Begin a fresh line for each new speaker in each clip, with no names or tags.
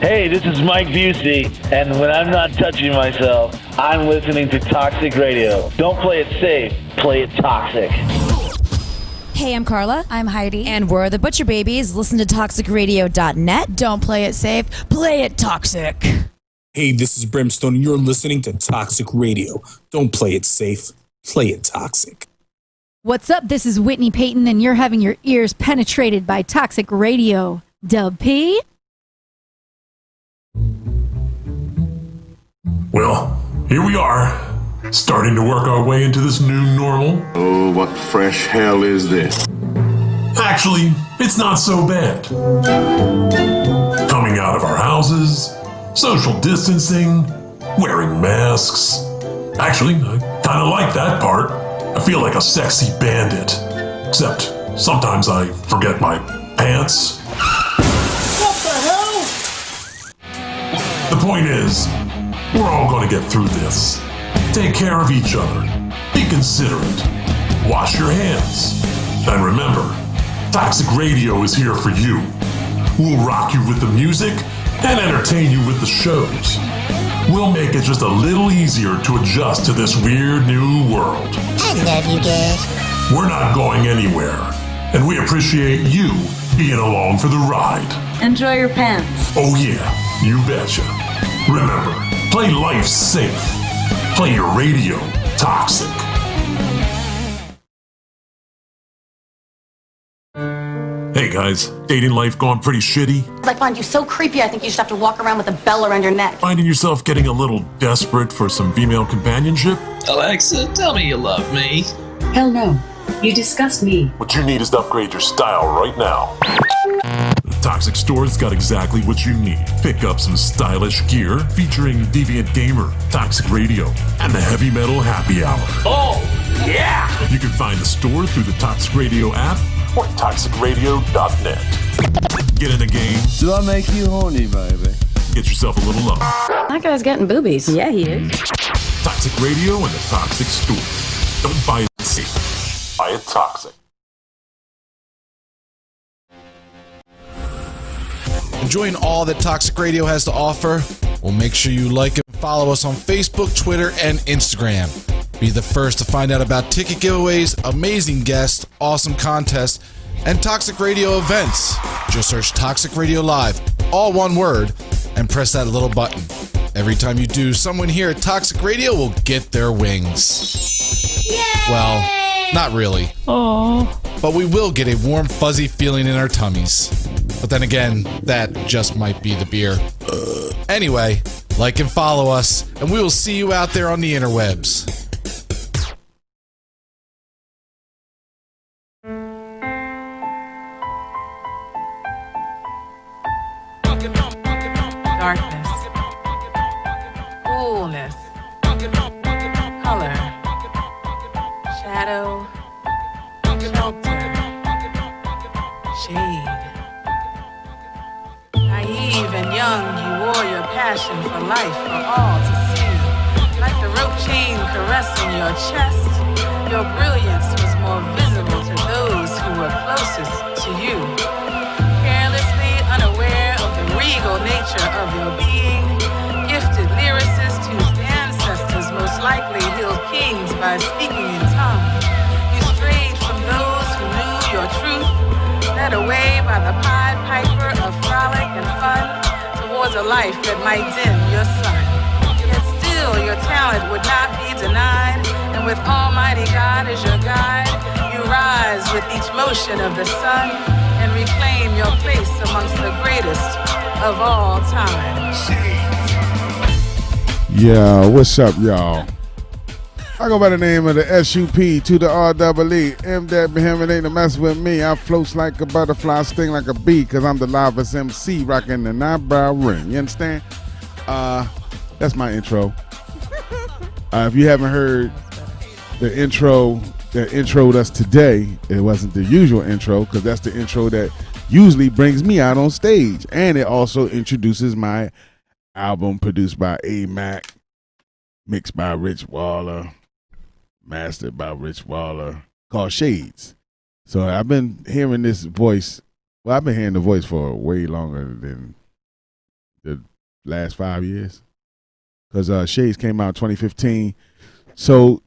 Hey, this is Mike Busey, and when I'm not touching myself, I'm listening to Toxic Radio. Don't play it safe, play it toxic.
Hey, I'm Carla.
I'm Heidi.
And we're the Butcher Babies. Listen to toxicradio.net.
Don't play it safe, play it toxic.
Hey, this is Brimstone, and you're listening to Toxic Radio. Don't play it safe, play it toxic.
What's up? This is Whitney Payton, and you're having your ears penetrated by Toxic Radio. Dub P.
Well, here we are, starting to work our way into this new normal.
Oh, what fresh hell is this?
Actually, it's not so bad. Coming out of our houses, social distancing, wearing masks. Actually, I kind of like that part. I feel like a sexy bandit. Except, sometimes I forget my pants.
What the hell?
The point is, we're all going to get through this. Take care of each other. Be considerate. Wash your hands. And remember, Toxic Radio is here for you. We'll rock you with the music and entertain you with the shows. We'll make it just a little easier to adjust to this weird new world.
I love you guys.
We're not going anywhere, and we appreciate you being along for the ride.
Enjoy your pants.
Oh yeah, you betcha. Remember, play life safe. Play your radio toxic. Hey guys, dating life going pretty shitty?
I find you so creepy, I think you should have to walk around with a bell around your neck.
Finding yourself getting a little desperate for some female companionship?
Alexa, tell me you love me.
Hell no. You disgust me.
What you need is to upgrade your style right now. The Toxic Store's got exactly what you need. Pick up some stylish gear featuring Deviant Gamer, Toxic Radio, and the Heavy Metal Happy Hour.
Oh, yeah!
You can find the store through the Toxic Radio app or toxicradio.net. Get in the game.
Do I make you horny, baby?
Get yourself a little love.
That guy's getting boobies. Yeah, he is.
Toxic Radio and the Toxic Store. Don't buy it safe. Buy it toxic.
Enjoying all that Toxic Radio has to offer? Well, make sure you like and follow us on Facebook, Twitter, and Instagram. Be the first to find out about ticket giveaways, amazing guests, awesome contests, and Toxic Radio events. Just search Toxic Radio Live, all one word, and press that little button. Every time you do, someone here at Toxic Radio will get their wings. Yay! Well, not really.
Aww.
But we will get a warm, fuzzy feeling in our tummies. But then again, that just might be the beer. Anyway, like and follow us, and we will see you out there on the interwebs.
Darkness, coolness, color, shadow, shelter, shade. Naive and young, you wore your passion for life for all to see. Like the rope chain caressing your chest, your brilliance was more visible to those who were closest to you. Carelessly unaware of the regal nature of your being, gifted lyricist whose ancestors most likely healed kings by speaking in tongues. You strayed from those who knew your truth, led away by the Pied Piper of frolic and fun towards a life that might dim your sun. Yet still your talent would not be denied, and with Almighty God as your guide, you rise with each motion of the sun and reclaim your place amongst the greatest of all time.
Yeah, what's up, y'all? I go by the name of the S-U-P to the R-double-E. M that Behemoth ain't a mess with me. I floats like a butterfly, sting like a bee, cause I'm the livest MC rocking the eyebrow ring. You understand? That's my intro. If you haven't heard the intro that introed us today, it wasn't the usual intro, because that's the intro that usually brings me out on stage. And it also introduces my album produced by A-Mac, mixed by Rich Waller, mastered by Rich Waller, called Shades. So I've been hearing this voice. Well, I've been hearing the voice for way longer than the last 5 years. Because Shades came out in 2015. So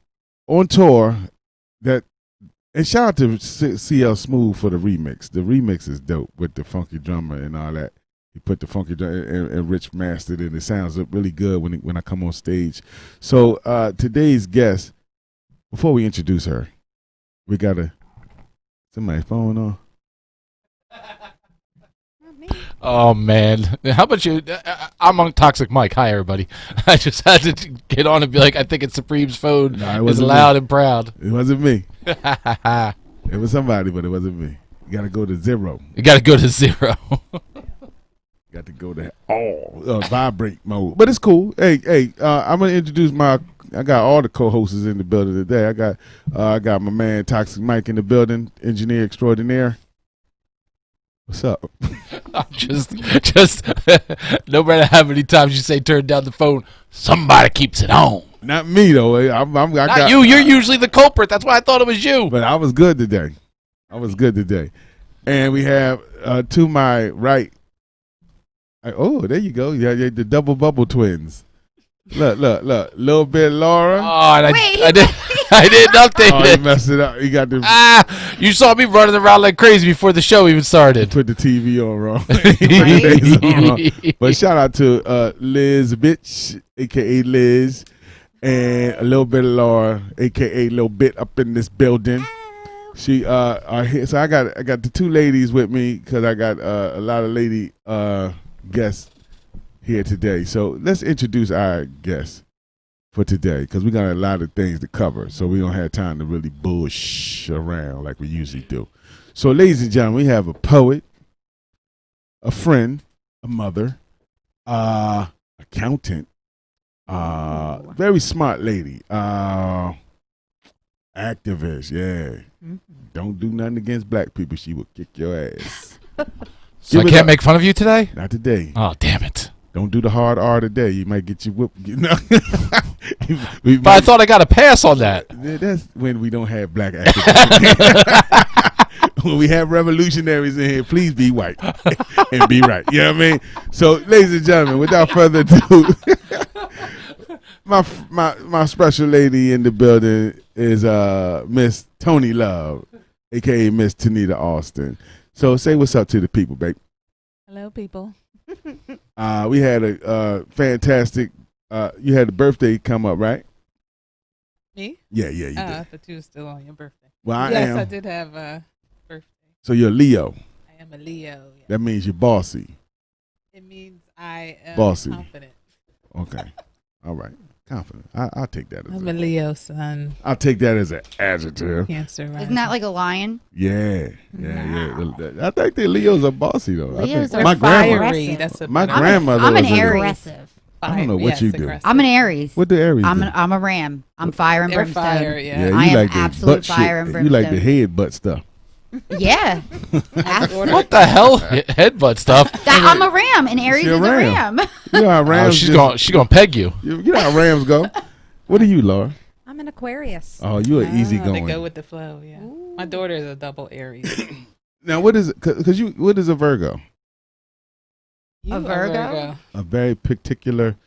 on tour, and shout out to CL Smooth for the remix. The remix is dope with the funky drummer and all that. He put the funky drum and Rich mastered it. It sounds really good when I come on stage. So today's guest, before we introduce her, we got somebody's phone on.
Oh man, how about you? I'm on Toxic Mike. Hi everybody. I just had to get on and be like, I think it's Supreme's phone. No, it's loud and proud.
It wasn't me. It was somebody, but it wasn't me. You got to go to 0.
You got to go to 0.
Got to go to vibrate mode, but it's cool. Hey, I'm gonna introduce I got all the co-hosts in the building today. I got my man Toxic Mike in the building, engineer extraordinaire. What's up?
I'm just no matter how many times you say turn down the phone, somebody keeps it on.
Not me though. Not
you. You're usually the culprit. That's why I thought it was you.
But I was good today. And we have to my right. There you go. Yeah, the double bubble twins. Look. Little bit Laura.
Oh, I did nothing.
Oh, you messed it up. You got the.
You saw me running around like crazy before the show even started.
Put the TV on wrong. But shout out to Liz Bitch, aka Liz, and a little bit of Laura, aka Little Bit, up in this building. She are here. So I got the two ladies with me because I got a lot of lady guests here today. So let's introduce our guests for today because we got a lot of things to cover. So we don't have time to really bullsh around like we usually do. So ladies and gentlemen, we have a poet, a friend, a mother, accountant, very smart lady, activist, yeah. Don't do nothing against black people. She will kick your ass.
So I can't make fun of you today?
Not today.
Oh, damn it.
Don't do the hard R today. You might get you whipped.
But I thought I got a pass on that.
That's when we don't have black activists. When we have revolutionaries in here, please be white and be right. You know what I mean? So, ladies and gentlemen, without further ado, my special lady in the building is Miss Tony Love, a.k.a. Miss Tonita Austin. So say what's up to the people, babe.
Hello, people.
We had a fantastic, you had a birthday come up, right?
Me?
Yeah, you did.
I thought you were still on your birthday.
Well, I am.
Yes, I did have a birthday.
So you're a Leo.
I am a Leo. Yes.
That means you're bossy.
It means I am
bossy.
Confident.
Okay. All right. Confident. I'll take that as
I'm a Leo son.
I'll take that as an adjective.
Cancer rising.
Isn't that like a lion?
Yeah. I think the Leos are bossy though.
Leos
I think
are
fiery. That's
my grandmother
I'm an
was
Aries.
I don't know what you do.
Aggressive.
I'm an Aries.
What do Aries do?
I'm a Ram. I'm fire and
They're
brimstone.
fire, yeah.
You
I am
like the
absolute
butt
fire and
shit.
brimstone.
You like the head butt stuff.
Yeah.
What the hell? Headbutt stuff.
I'm a Ram, and Aries
She
is a Ram.
You know how Rams
she's gonna peg you.
You know how Rams go. What are you, Laura?
I'm an Aquarius.
Oh, you are easy going.
They go with the flow, yeah. Ooh. My daughter is a double Aries.
Now, what is it? Because what is a Virgo?
A Virgo?
A very particular.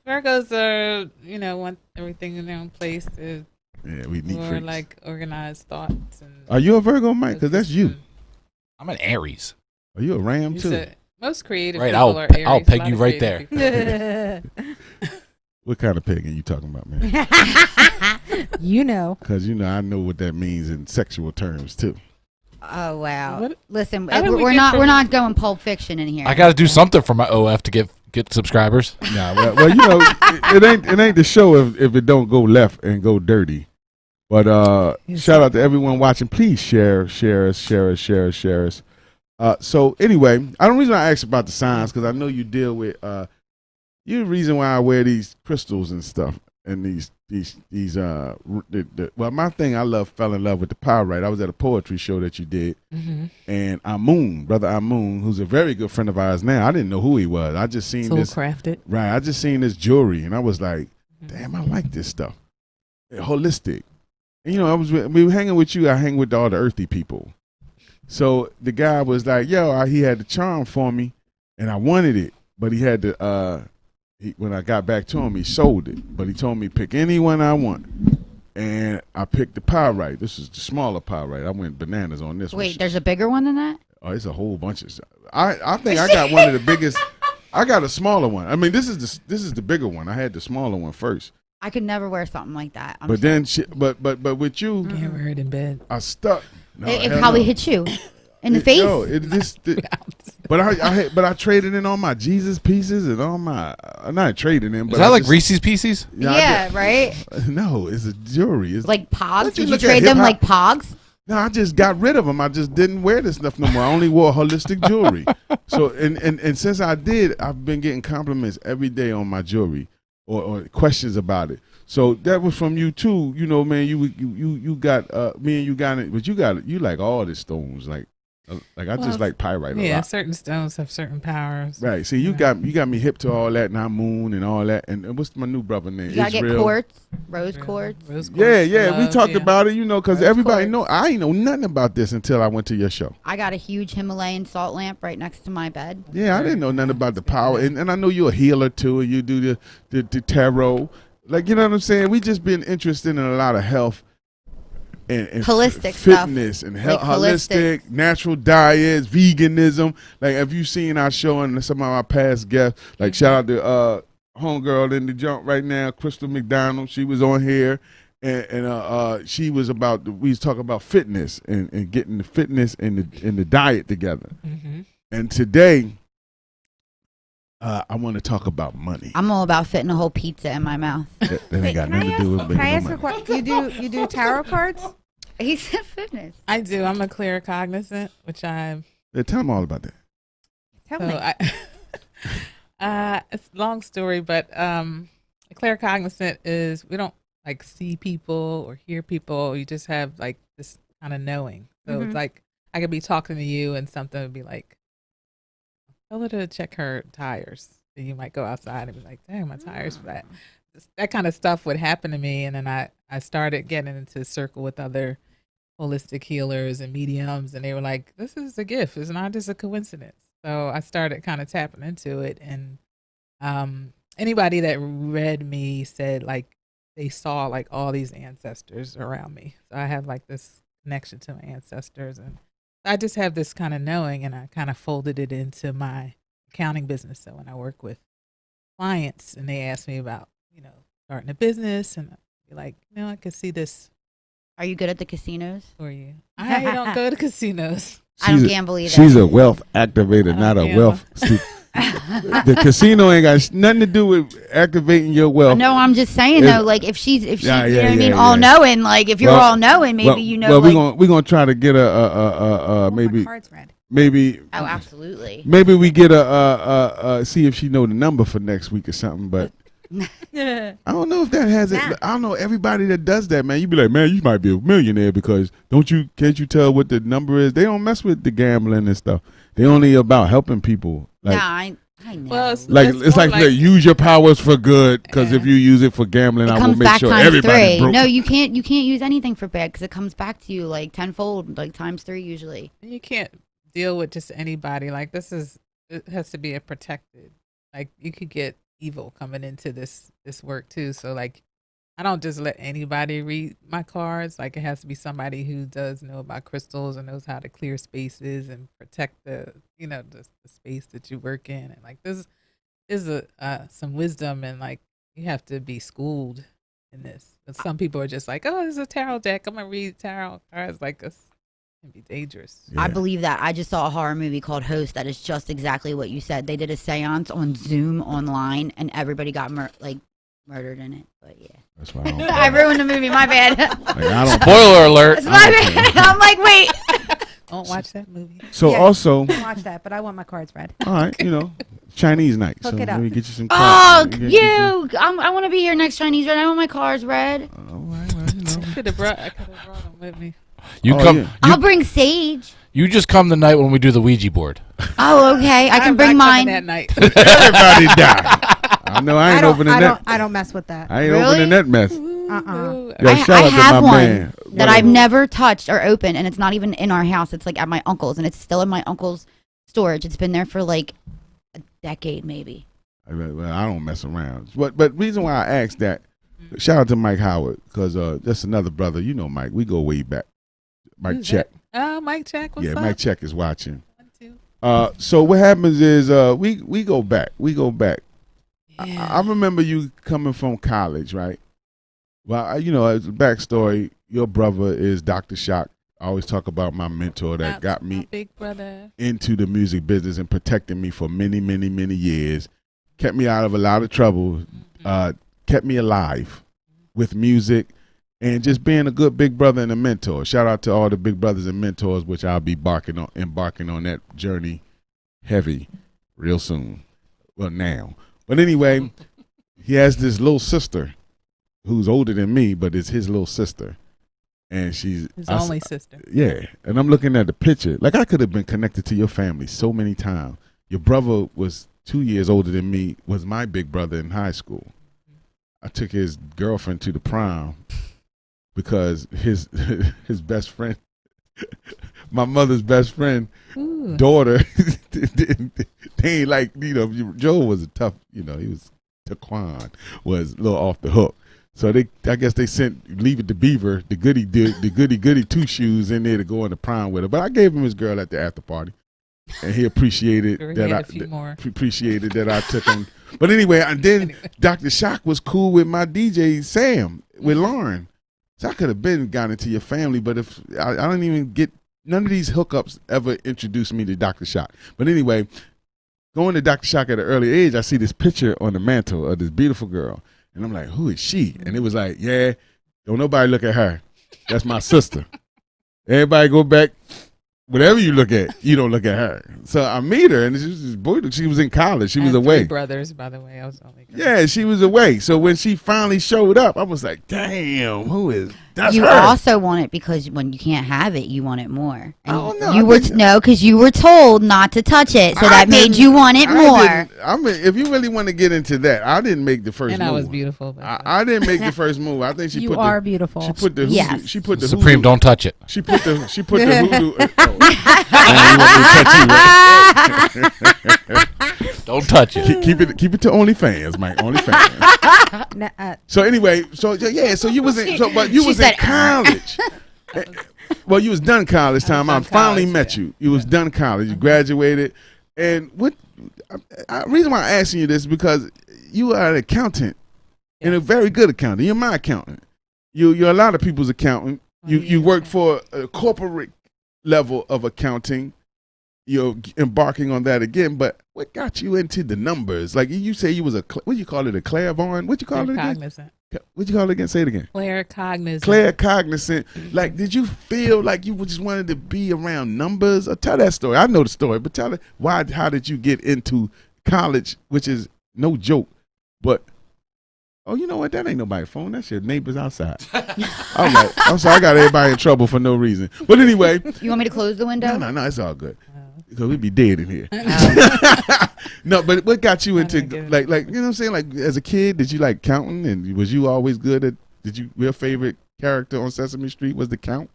Virgos are, want everything in their own place.
Yeah, we need
more
freaks.
like organized thoughts. And
are you a Virgo, Mike? Because that's you.
I'm an Aries.
Are you a Ram too?
Most creative
right,
people are Aries.
I'll peg you right there.
What kind of pegging you talking about, man?
You know.
Because, I know what that means in sexual terms, too.
Oh, wow. Listen,
How did we
we're
get
not going Pulp Fiction in here.
I got to do something for my OF to get subscribers.
Nah, well, it ain't the show if it don't go left and go dirty. But shout out to everyone watching. Please share us. So anyway, the reason I asked about the signs because I know you deal with you're the reason why I wear these crystals and stuff and these well, my thing fell in love with the pyrite. I was at a poetry show that you did, and brother Amun, who's a very good friend of ours now. I didn't know who he was. I just seen this
crafted.
Right, I just seen this jewelry, and I was like, damn, I like this stuff, holistic. And we were hanging with you. I hang with all the earthy people. So the guy was like, yo, he had the charm for me, and I wanted it. but he had to. When I got back to him, he sold it, but he told me pick any one I want, and I picked the pyrite. This is the smaller pyrite. I went bananas on this one.
Wait, there's a bigger one than that?
Oh, it's a whole bunch of stuff. I think I got one of the biggest. I got a smaller one. I mean, this is the bigger one. I had the smaller one first.
I could never wear something like that.
But then, but with you,
can't wear it in bed.
I stuck. No,
it probably hit you in the face.
No, but I traded in all my Jesus pieces and all my. Not trading in. But
Is that like Reese's Pieces?
Yeah, right.
No, it's a jewelry. It's
like Pogs. Did you trade them like Pogs?
No, I just got rid of them. I just didn't wear this stuff no more. I only wore holistic jewelry. So and since I did, I've been getting compliments every day on my jewelry or questions about it. So that was from you too. You know, man, you got me and you got it, but you like all the stones. Like I just like pyrite a lot.
Yeah, certain stones have certain powers.
Right. See, you got me hip to all that, now moon and all that. And what's my new brother name?
You gotta get quartz, rose quartz.
Yeah. We talked about it, because everybody know. I ain't know nothing about this until I went to your show.
I got a huge Himalayan salt lamp right next to my bed.
Yeah, I didn't know nothing about the power, and I know you're a healer too, and you do the tarot. Like, you know what I'm saying? We just been interested in a lot of health. And
holistic
fitness
stuff.
And
like
holistic, natural diets, veganism. Like, have you seen our show and some of our past guests? Like, shout out to homegirl in the jump right now, Crystal McDonald. She was on here, and she was we was talking about fitness and getting the fitness and the diet together.
Mm-hmm.
And today, I want to talk about money.
I'm all about fitting a whole pizza in my mouth.
That ain't got nothing to do with
Can I ask
money.
a question? You do tarot cards?
He said fitness.
I do. I'm a claircognizant, which I'm.
Yeah, tell them all about that.
Tell me.
It's a long story, but a claircognizant is we don't like see people or hear people. You just have like this kind of knowing. So it's like I could be talking to you and something would be like, tell her to check her tires. And you might go outside and be like, dang, my tires flat. That kind of stuff would happen to me. And then I started getting into a circle with other holistic healers and mediums. And they were like, this is a gift. It's not just a coincidence. So I started kind of tapping into it. And anybody that read me said like they saw like all these ancestors around me. So I have like this connection to my ancestors. And I just have this kind of knowing, and I kind of folded it into my accounting business. So when I work with clients and they ask me about, starting a business, and I'd be like, I could see this.
Are you good at the casinos?
For you? I don't go to casinos.
I don't gamble either.
She's a wealth activator, not a wealth. The casino ain't got nothing to do with activating your wealth.
No, I'm just saying though, like if she, you know what I mean, all knowing. Like if you're all knowing, maybe
Well, we're gonna try to get maybe
cards read.
Maybe.
Oh, absolutely.
Maybe we get see if she know the number for next week or something, but. I don't know if that has it. I don't know everybody that does that, man. You be like, man, you might be a millionaire because can't you tell what the number is? They don't mess with the gambling and stuff. They only about helping people. Like,
I know.
Well,
it's like use your powers for good, because if you use it for gambling, I will make sure everybody's broke.
No, you can't use anything for bad because it comes back to you like tenfold, like times 3 usually.
You can't deal with just anybody. Like it has to be a protected. Like you could get evil coming into this work too. So like I don't just let anybody read my cards. Like it has to be somebody who does know about crystals and knows how to clear spaces and protect the the space that you work in. And like this is some wisdom, and like you have to be schooled in this. But some people are just like, oh, this is a tarot deck, I'm gonna read tarot cards. Like it can be dangerous.
I believe that. I just saw a horror movie called Host that is just exactly what you said. They did a seance on Zoom online and everybody got murdered in it. But yeah.
That's why
I ruined the movie. My bad.
Spoiler alert.
It's my bad. I'm like, wait.
Don't watch that movie.
So also.
Don't watch that, but I want my cards read.
All right, Chinese night.
Hook
so
it up.
let me get you some
cards.
Oh,
I want to be here next Chinese night. I want my cards read.
All right, well,
I could have brought them with me.
I'll bring sage.
You just come the night when we do the Ouija board.
Oh, okay. I can bring mine.
That night.
Everybody die. I know I ain't opening that.
I don't mess with that.
I ain't opening that mess.
I have one that I've never touched or opened, and it's not even in our house. It's like at my uncle's, and it's still in my uncle's storage. It's been there for like a decade maybe.
Well, I don't mess around. But reason why I asked that, shout out to Mike Howard, because that's another brother. You know Mike. We go way back. Mike Check.
Oh, Mike Check. What's up?
Mike Check is watching. So what happens is we go back. We go back. Yeah. I remember you coming from college, right? Well, as a backstory, your brother is Dr. Shock. I always talk about my mentor that got me
big brother
into the music business and protected me for many, many, many years. Kept me out of a lot of trouble. Kept me alive with music and just being a good big brother and a mentor. Shout out to all the big brothers and mentors, which I'll be embarking on that journey heavy real soon. Well, now. But anyway, he has this little sister who's older than me, but it's his little sister. And she's
his only sister.
Yeah. And I'm looking at the picture. Like, I could have been connected to your family so many times. Your brother was 2 years older than me, was my big brother in high school. I took his girlfriend to the prom because his best friend, my mother's best friend, daughter, they ain't like, Joe was a tough, he was, Taquan was a little off the hook. So I guess they sent Leave It to Beaver, the goody two shoes in there to go on the prom with her. But I gave him his girl at the after party, and he appreciated appreciated that I took him. But anyway, and then Dr. Shock was cool with my DJ Sam with Lauren, so I could have gone into your family. But if I don't even get none of these hookups ever introduced me to Dr. Shock. But anyway, going to Dr. Shock at an early age, I see this picture on the mantle of this beautiful girl. And I'm like, who is she? And it was like, yeah, don't nobody look at her. That's my sister. Everybody go back. Whatever you look at, you don't look at her. So I meet her, and she was in college. She was away.
3 brothers, by the way. I was only.
Yeah, she was away. So when she finally showed up, I was like, damn, who is that's
you
her.
Also want it because when you can't have it, you want it more. And
I don't know.
You because you were told not to touch it, so that made you want it more.
If you really want to get into that, I didn't make the first move.
And I was beautiful.
I didn't make the first move. I think she
you
put
are
the,
beautiful.
She put the hoodoo,
yes.
She put the
Supreme,
hoodoo.
don't touch it.
She put the hoodoo.
Don't touch it.
Keep it to OnlyFans, Mike. OnlyFans. So anyway, so you was in college. Well, you was done college time. I finally met you. You was done college. You graduated, and reason why I'm asking you this is because you are an accountant and a very good accountant. You're my accountant. You're a lot of people's accountant. You work for a corporate level of accounting. You're embarking on that again, but what got you into the numbers? Like you say, you was what you call it, a clairvoyant? What you call it again?
Cognizant.
What you call it again? Say it again.
Claircognizant.
Claircognizant. Like, did you feel like you just wanted to be around numbers? Or tell that story. I know the story, but tell it. How did you get into college, which is no joke, but oh, you know what? That ain't nobody's phone. That's your neighbors outside. All right. I'm sorry. I got everybody in trouble for no reason. But anyway.
You want me to close the window?
No. It's all good. Because we'd be dead in here. No, but what got you into, like, you know what I'm saying? Like, as a kid, did you like counting? And was you always good at, your favorite character on Sesame Street was the Count?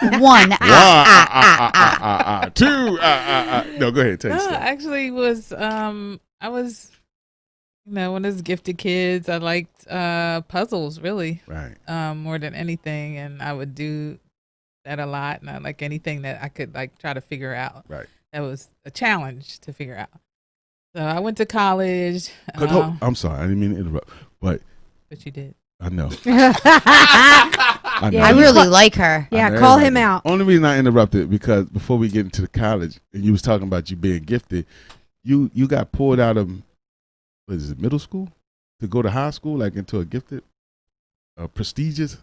1.
2. No, go ahead. Tell your story.
Actually I was, one of those gifted kids. I liked puzzles, really.
Right.
More than anything. And I would do that a lot. And I like anything that I could try to figure out.
Right.
That was a challenge to figure out. So I went to college.
I'm sorry. I didn't mean to interrupt. But
you did.
I know.
I really like her.
Yeah, call him out.
Only reason I interrupted because before we get into the college, and you was talking about you being gifted, you got pulled out of, what is it, middle school to go to high school, like into a gifted, prestigious.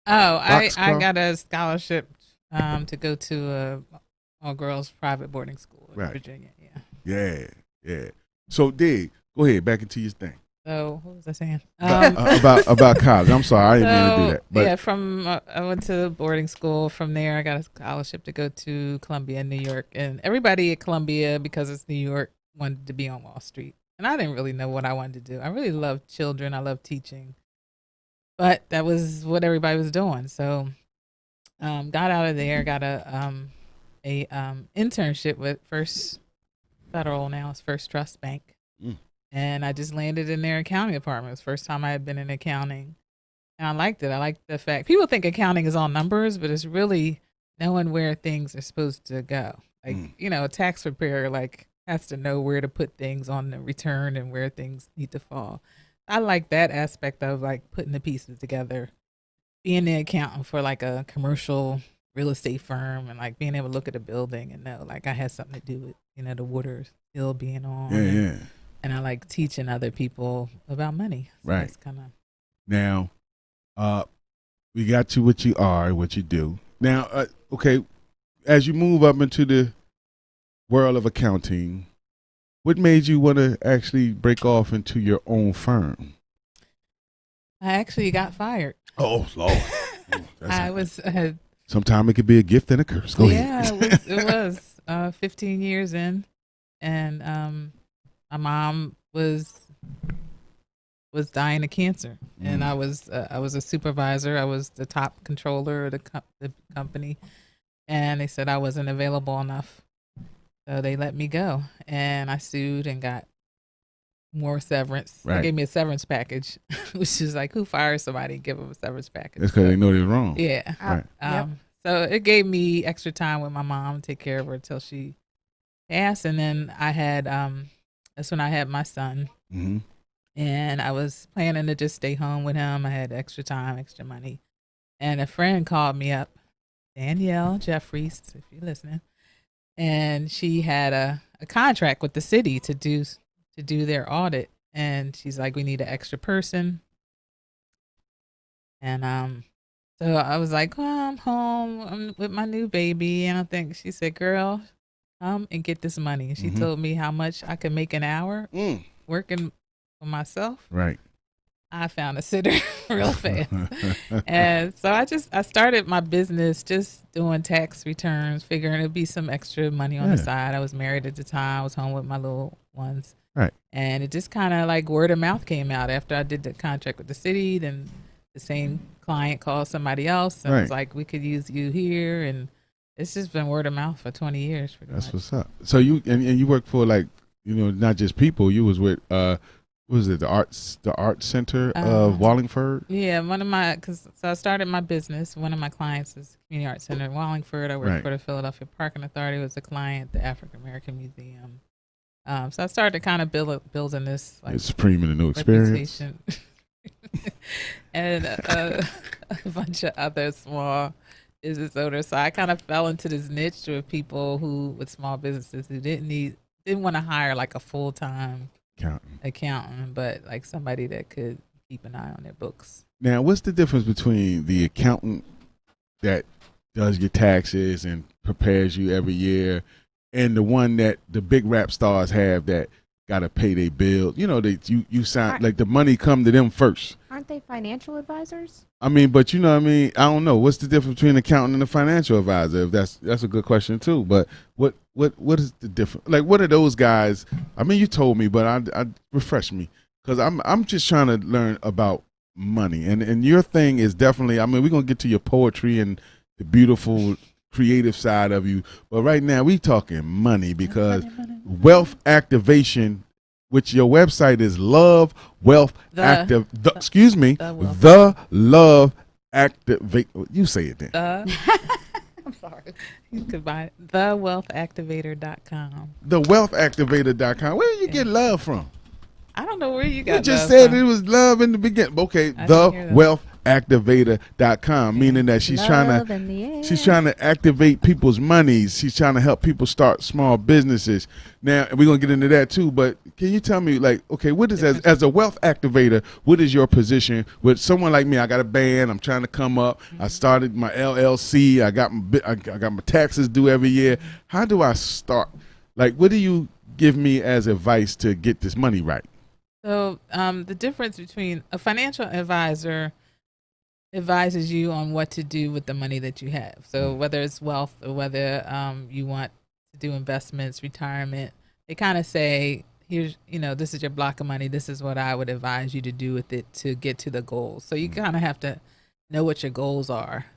Oh, I got a scholarship to go to a all-girls private boarding school in Virginia. Yeah. So, Dig, go ahead, back into your thing. So, what was I saying?
About college. I'm sorry, I didn't mean to do that. But
I went to boarding school. From there, I got a scholarship to go to Columbia, New York. And everybody at Columbia, because it's New York, wanted to be on Wall Street. And I didn't really know what I wanted to do. I really loved children. I loved teaching. But that was what everybody was doing. So, got out of there, got a internship with First Federal now. It's First Trust Bank. And I just landed in their accounting department. It was the first time I had been in accounting. And I liked it. I liked the fact people think accounting is all numbers, but it's really knowing where things are supposed to go. Like, a tax preparer has to know where to put things on the return and where things need to fall. I like that aspect of putting the pieces together, being the accountant for a commercial real estate firm and being able to look at a building and know I had something to do with, the water still being on.
Yeah.
And I like teaching other people about money. So
right.
That's kind of
now, we got you what you are, what you do. Now, okay, as you move up into the world of accounting, what made you want to actually break off into your own firm?
I actually got fired.
Oh, Lord.
I was.
Sometimes it could be a gift and a curse. Go ahead.
Yeah, it was 15 years in, and my mom was dying of cancer, and I was a supervisor. I was the top controller of the company, and they said I wasn't available enough, so they let me go. And I sued and got more severance.
Right.
They gave me a severance package, which is who fires somebody and give them a severance package?
That's because they know they're wrong.
Yeah.
Right.
Yep. So it gave me extra time with my mom to take care of her until she passed, and then I had that's when I had my son.
Mm-hmm.
And I was planning to just stay home with him. I had extra time, extra money. And a friend called me up, Danielle Jeffries, if you're listening. And she had a contract with the city to do their audit. And she's like, we need an extra person. And so I was like, well, I'm home. I'm with my new baby. And I think she said, girl, come and get this money. And she told me how much I could make an hour working for myself.
Right.
I found a sitter real fast. And so I started my business just doing tax returns, figuring it'd be some extra money on the side. I was married at the time. I was home with my little ones.
Right.
And it just kind of word of mouth came out after I did the contract with the city. Then the same client called somebody else and was like, we could use you here. And it's just been word of mouth for 20 years.
That's what's up. So you, and you work for not just people, you was with, what was it, the Art Center of Wallingford?
Yeah, so I started my business. One of my clients is Community Art Center in Wallingford. I worked for the Philadelphia Parking Authority. Was a client, the African American Museum. So I started kind of building this
Supreem in a new experience,
and a bunch of other small business owners. So I kind of fell into this niche with people with small businesses who didn't want to hire a full-time accountant, but somebody that could keep an eye on their books.
Now, what's the difference between the accountant that does your taxes and prepares you every year and the one that the big rap stars have that got to pay their bills? You sign, the money come to them first.
Aren't they financial advisors?
I mean, but I don't know. What's the difference between an accountant and a financial advisor? If that's a good question too. But what is the difference? What are those guys? I mean, you told me, but I refresh me because I'm just trying to learn about money. And your thing is definitely. I mean, we're gonna get to your poetry and the beautiful creative side of you, but right now we talking money because wealth activation. Which your website is Love Wealth Active. The Love Activate. You say it then.
I'm sorry. You could buy it. TheWealthActivator.com.
TheWealthActivator.com. Where do you get love from?
I don't know where you got.
You just said it was love in the beginning. Okay, TheWealthActivator.com, meaning that she's trying to activate people's monies. She's trying to help people start small businesses. Now we're gonna get into that too. But can you tell me, what is as a wealth activator? What is your position with someone like me? I got a band. I'm trying to come up. I started my LLC. I got my taxes due every year. How do I start? What do you give me as advice to get this money right?
So the difference between a financial advisor advises you on what to do with the money that you have. So whether it's wealth or whether you want to do investments, retirement, they kind of say, here's, this is your block of money. This is what I would advise you to do with it to get to the goals. So you kind of have to know what your goals are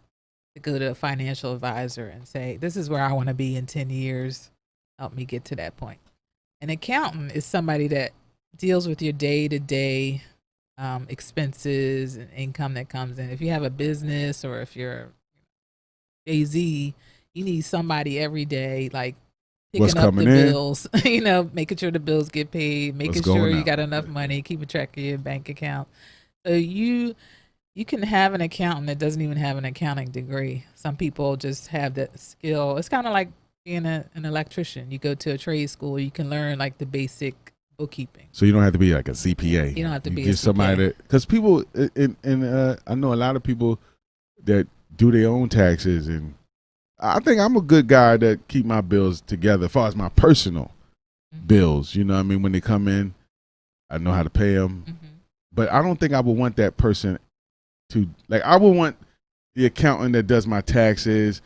to go to a financial advisor and say, this is where I want to be in 10 years. Help me get to that point. An accountant is somebody that deals with your day-to-day expenses and income that comes in. If you have a business or if you're Jay-Z, you need somebody every day, like picking up the bills, making sure the bills get paid, making sure you got enough money, keeping track of your bank account. So you can have an accountant that doesn't even have an accounting degree. Some people just have that skill. It's kind of like being an electrician. You go to a trade school, you can learn like the basic bookkeeping.
So you don't have to be like a CPA.
You don't have to be
a somebody
CPA.
Because people, I know a lot of people that do their own taxes, and I think I'm a good guy that keep my bills together as far as my personal bills. You know what I mean? When they come in, I know how to pay them. But I don't think I would want that person to, like, I would want the accountant that does my taxes,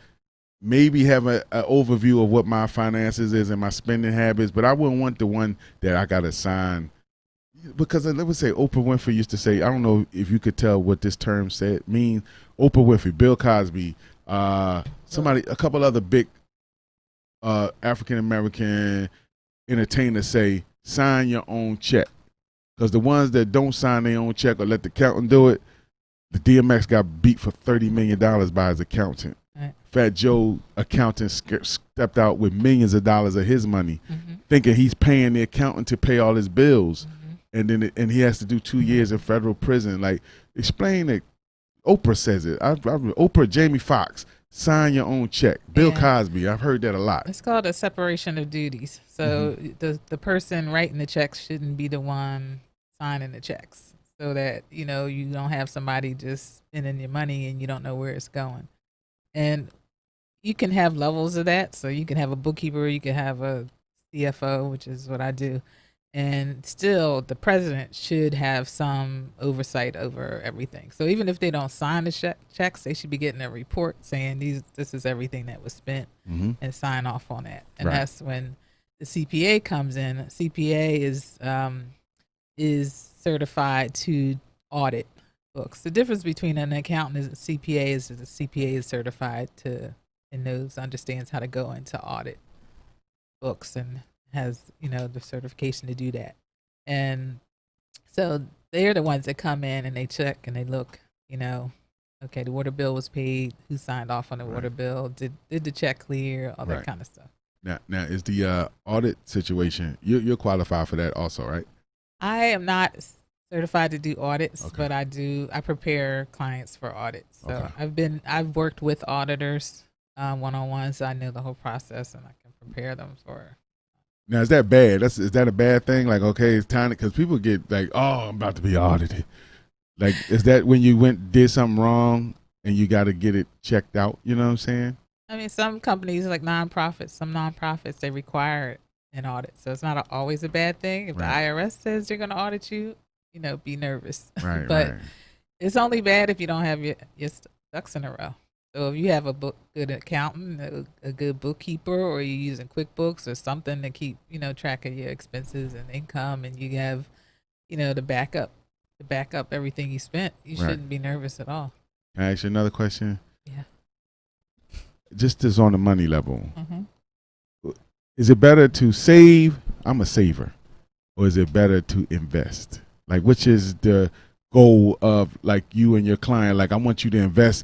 maybe have an overview of what my finances is and my spending habits, but I wouldn't want the one that I got to sign. Because let me say, Oprah Winfrey used to say, I don't know if you could tell what this term means. Oprah Winfrey, Bill Cosby, a couple other big African-American entertainers say, sign your own check. Because the ones that don't sign their own check or let the accountant do it, the DMX got beat for $30 million by his accountant. Right. Fat Joe accountant stepped out with millions of dollars of his money, thinking he's paying the accountant to pay all his bills, and he has to do 2 years in federal prison. Like, explain it. Oprah says it. Oprah, Jamie Foxx, sign your own check. Bill Cosby, I've heard that a lot.
It's called a separation of duties. So the person writing the checks shouldn't be the one signing the checks, so that you don't have somebody just spending your money and you don't know where it's going. And you can have levels of that. So you can have a bookkeeper, you can have a CFO, which is what I do. And still, the president should have some oversight over everything. So even if they don't sign the checks, they should be getting a report saying this is everything that was spent, and sign off on that. And that's when the CPA comes in. CPA is certified to audit books. The difference between an accountant and a CPA is that the CPA is certified understands how to go into audit books and has the certification to do that. And so they're the ones that come in and they check and they look, okay, the water bill was paid, who signed off on the water bill, did the check clear, all that kind of stuff.
Now is the audit situation, you're qualified for that also, right?
I am not certified to do audits, but I prepare clients for audits. So I've worked with auditors one-on-one, so I know the whole process and I can prepare them for.
Now, is that bad? Is that a bad thing? Like, okay, it's time, because people get like, oh, I'm about to be audited. Like, is that when you did something wrong and you got to get it checked out? You know what I'm saying?
I mean, some companies like some nonprofits, they require an audit. So it's not always a bad thing. If the IRS says they're going to audit you, be nervous. Right. But it's only bad if you don't have your ducks in a row. So if you have a good accountant, a good bookkeeper, or you're using QuickBooks or something to keep, track of your expenses and income, and you have, the backup everything you spent, you shouldn't be nervous at all.
Can I ask you another question?
Yeah.
Just as on the money level, is it better to save? I'm a saver. Or is it better to invest? Like, which is the goal of, like, you and your client? Like, I want you to invest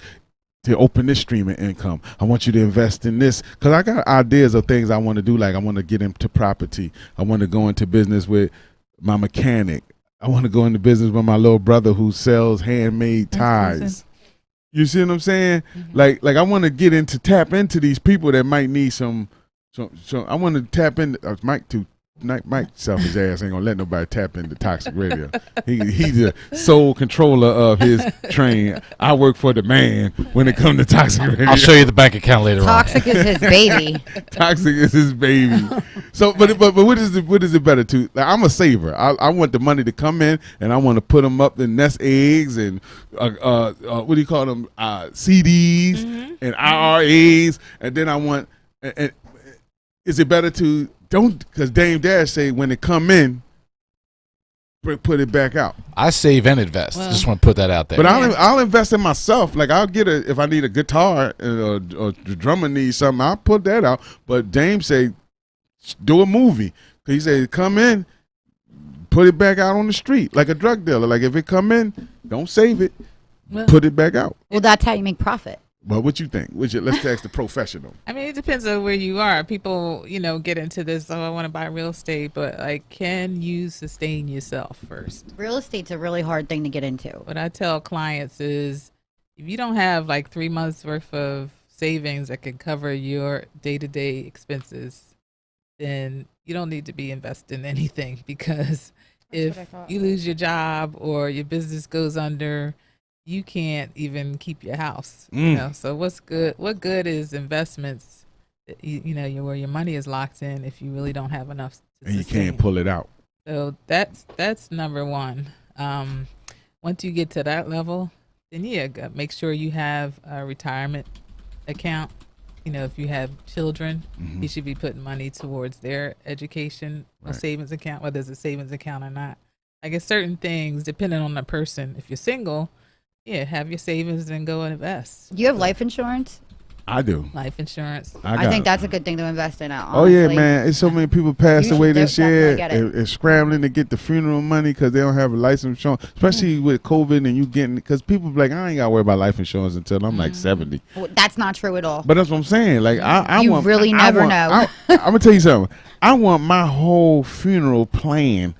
to open this stream of income. I want you to invest in this, because I got ideas of things I want to do. Like, I want to get into property. I want to go into business with my mechanic. I want to go into business with my little brother who sells handmade ties. You see what I'm saying? Like I want to tap into these people that might need some. I want to tap into Mike selfish ass ain't gonna let nobody tap into Toxic Radio. He's the sole controller of his train. I work for the man when it comes to Toxic Radio.
I'll show you the bank account later
Toxic
on.
is his baby.
Toxic is his baby. So, but what is it better to? Like, I'm a saver. I want the money to come in, and I want to put them up in nest eggs and what do you call them? CDs and IRAs, and then I want. And is it better to? Because Dame Dash say when it come in, put it back out.
I save and invest. Just want to put that out there.
But I'll invest in myself. Like, I'll get if I need a guitar or the drummer needs something, I'll put that out. But Dame say do a movie. He said, come in, put it back out on the street like a drug dealer. Like if it come in, don't save it, put it back out.
Well, that's how you make profit.
But what you think? Let's ask the professional.
I mean, it depends on where you are. People, get into this, I want to buy real estate, but like, can you sustain yourself first?
Real estate's a really hard thing to get into.
What I tell clients is if you don't have like 3 months worth of savings that can cover your day-to-day expenses, then you don't need to be investing in anything, because if you lose your job or your business goes under, you can't even keep your house. So what good is investments, where your money is locked in if you really don't have enough to
and you
sustain.
can't pull it out.
So that's number one. Once you get to that level, then make sure you have a retirement account. If you have children, you should be putting money towards their education or savings account, whether it's a savings account or not. I guess certain things, depending on the person. If you're single, have your savings and go and invest.
Do you have life insurance?
I do.
Life insurance.
I think that's a good thing to invest in.
Oh yeah, man! It's so many people passed away this year
and
scrambling to get the funeral money because they don't have a life insurance, especially with COVID and you getting, because people be like, I ain't got to worry about life insurance until I'm like 70.
Well, that's not true at all.
But that's what I'm saying. Like I
you
want,
really never know.
I'm gonna tell you something. I want my whole funeral planned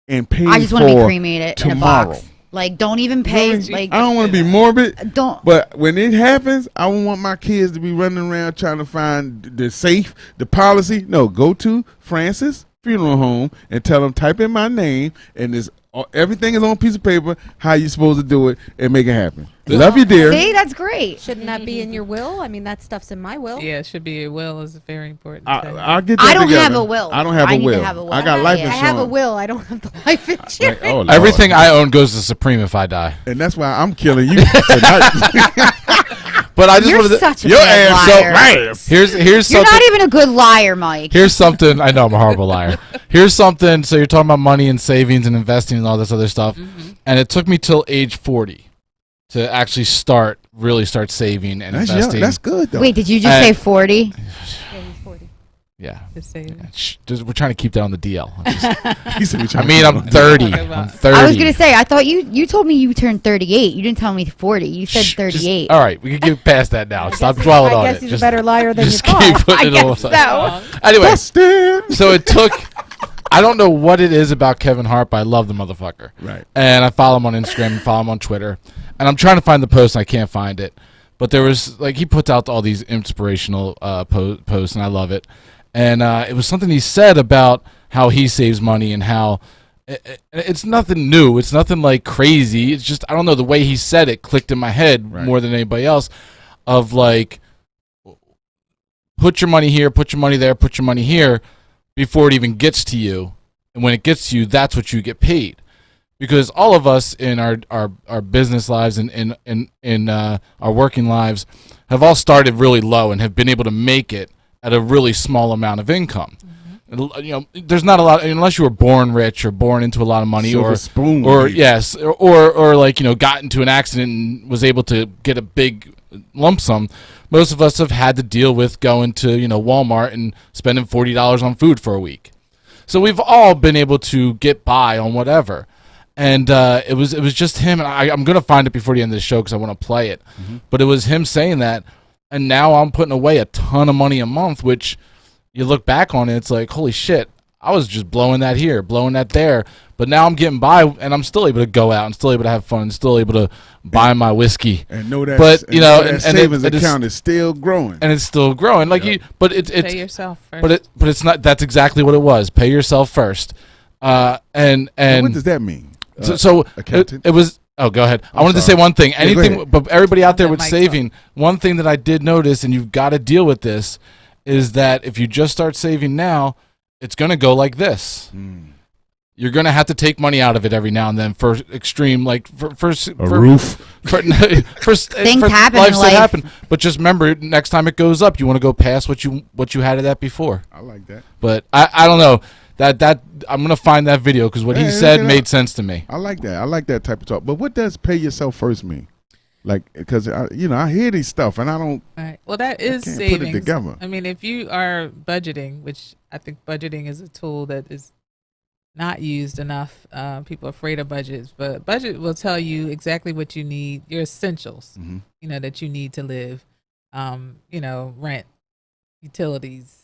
and paid for.
I just want to be cremated
tomorrow.
in a box. Like, don't even pay.
Really?
Like,
I don't want to be morbid.
Don't.
But when it happens, I don't want my kids to be running around trying to find the safe, the policy. No, go to Francis Funeral Home and tell them, type in my name, and everything is on a piece of paper, how you supposed to do it, and make it happen. Love you, dear.
See, that's great.
Shouldn't that be in your will? I mean, that stuff's in my will.
Yeah, it should be. A will is very important.
I'll get that
I don't
together.
have a will.
I don't have a
need
will.
to have a will.
I got life insurance.
I have a will. I don't have the life insurance.
Everything I own goes to Supreme if I die.
And that's why I'm killing you tonight.
But I just
You're
wanted to,
such a bad liar.
Here's
You're
something.
not even a good liar, Mike.
Here's something. I know I'm a horrible liar. Here's something. So you're talking about money and savings and investing and all this other stuff. And it took me till age 40 to actually really start saving and
That's
investing.
young. That's good, though.
Wait, did you just say 40?
Yeah, he's 40.
Yeah.
Just
we're trying to keep that on the DL.
He said we're trying
I mean,
to
I'm 30. I'm 30.
I was going to say, I thought you told me you turned 38. You didn't tell me 40. You said 38.
All right, we can get past that now. Stop dwelling on it.
I guess he's a better liar than you
just
thought.
keep putting it
I
all
guess
aside.
so.
Anyway, so it took. I don't know what it is about Kevin Hart, but I love the motherfucker.
Right.
And I follow him on Instagram and follow him on Twitter. And I'm trying to find the post and I can't find it. But there was, like, he puts out all these inspirational posts and I love it. And it was something he said about how he saves money and how it's nothing new. It's nothing like crazy. It's just, I don't know, the way he said it clicked in my head more than anybody else of like, put your money here, put your money there, put your money here before it even gets to you. And when it gets to you, that's what you get paid. Because all of us in our business lives and in our working lives have all started really low and have been able to make it at a really small amount of income. There's not a lot, unless you were born rich or born into a lot of money, or like got into an accident and was able to get a big lump sum. Most of us have had to deal with going to Walmart and spending $40 on food for a week. So we've all been able to get by on whatever. And it was just him, and I'm gonna find it before the end of the show because I want to play it. But it was him saying that. And now I'm putting away a ton of money a month, which you look back on it, it's like, holy shit, I was just blowing that here, blowing that there. But now I'm getting by, and I'm still able to go out, and still able to have fun, and still able to buy my whiskey.
And know that,
but
that savings account is still growing.
And it's still growing. Like but it's
pay yourself first.
But it's not. That's exactly what it was. Pay yourself first. And
what does that mean?
So it was. Oh, go ahead. I wanted to say one thing. Anything, but everybody out there with saving, one thing that I did notice, and you've got to deal with this, is that if you just start saving now, it's going to go like this. You're going to have to take money out of it every now and then for extreme, like for
roof.
For things happen in life.
Happen. But just remember, next time it goes up, you want to go past what you had it at before.
I like that.
But I don't know. That I'm gonna find that video because what he said made sense to me.
I like that. I like that type of talk. But what does pay yourself first mean? Like, because I hear these stuff and I don't.
Right. Well, that is
can't
savings.
put it together.
I mean, if you are budgeting, which I think budgeting is a tool that is not used enough. People are afraid of budgets, but budget will tell you exactly what you need, your essentials, that you need to live, rent, utilities,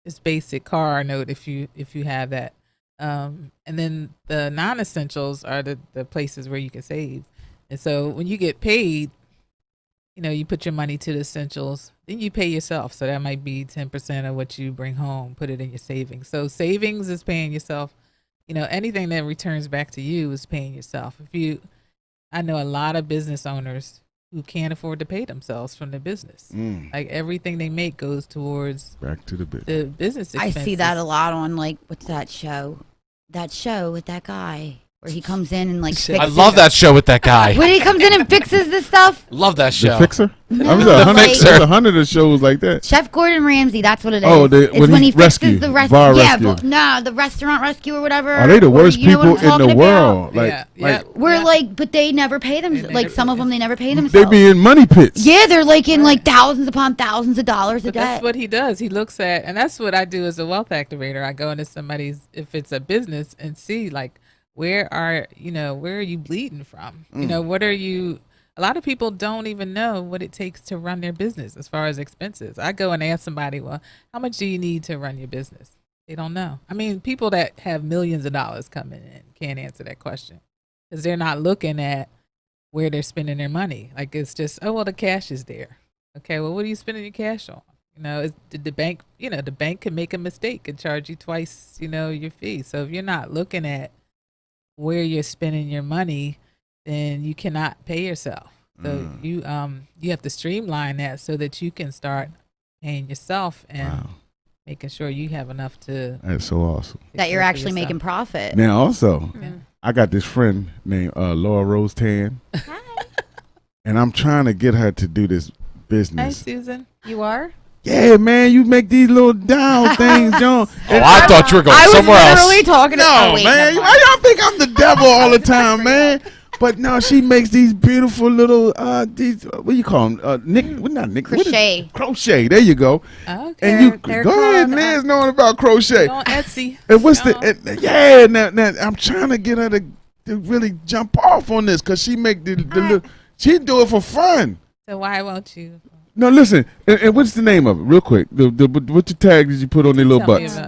just basic car note if you have that. And then the non-essentials are the places where you can save. And so when you get paid, you put your money to the essentials, then you pay yourself. So that might be 10% of what you bring home, put it in your savings. So savings is paying yourself. Anything that returns back to you is paying yourself. I know a lot of business owners who can't afford to pay themselves from their business. Like everything they make goes towards
back to the
business expenses.
I see that a lot on what's that show? That show with that guy. Where he comes in and fixes.
I love that show with that guy.
When he comes in and fixes this stuff.
Love that show.
The Fixer?
No.
I was there's 100 of shows like that.
Chef Gordon Ramsay, that's what it is.
Oh,
it's when he fixes the
rescue.
The restaurant rescue or whatever.
Are they the worst people in the world?
But they never pay them. Some of them they never pay themselves.
They be in money pits.
Yeah, they're in thousands upon thousands of dollars a day.
That's what he does. He looks at, and that's what I do as a wealth activator. I go into somebody's, if it's a business, and see where are you bleeding from? What are you? A lot of people don't even know what it takes to run their business as far as expenses. I go and ask somebody, well, how much do you need to run your business? They don't know. I mean, people that have millions of dollars coming in can't answer that question because they're not looking at where they're spending their money. It's just, oh, well, the cash is there. Okay, well, what are you spending your cash on? The bank, the bank can make a mistake and charge you twice, your fee. So if you're not looking at where you're spending your money, then you cannot pay yourself. So you have to streamline that so that you can start paying yourself and making sure you have enough to.
That's so awesome.
That you're actually making profit.
Now also, I got this friend named Laura Rose Tan. Hi. And I'm trying to get her to do this business.
Hi, Susan.
You are?
Yeah, man, you make these little down things, John.
I thought you were going somewhere else.
I was literally talking to
man. Why y'all think I'm the devil all the time, man? But no, she makes these beautiful little these what do you call them?
Crochet.
Crochet. There you go.
Okay.
And you go ahead, Liz, knowing about crochet.
On Etsy.
And what's now I'm trying to get her to really jump off on this because she make the little, she do it for fun.
So why won't you?
No, listen. And what's the name of it, real quick? What the tag did you put on their little butts?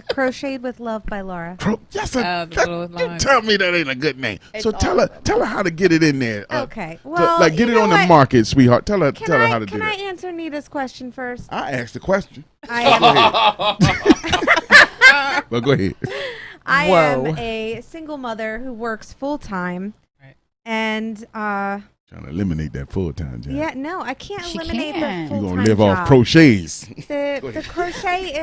Crocheted with Love by Laura.
Yes, you tell me that ain't a good name. So tell her how to get it in there.
Okay. Well,
get it on the market, sweetheart. Tell her how to do it.
Can I answer Nita's question first?
I asked the question. But go ahead.
I am a single mother who works full time, and
trying to eliminate that full time job.
Yeah, no, I can't eliminate the full time job.
You're gonna live off crochets.
The crochet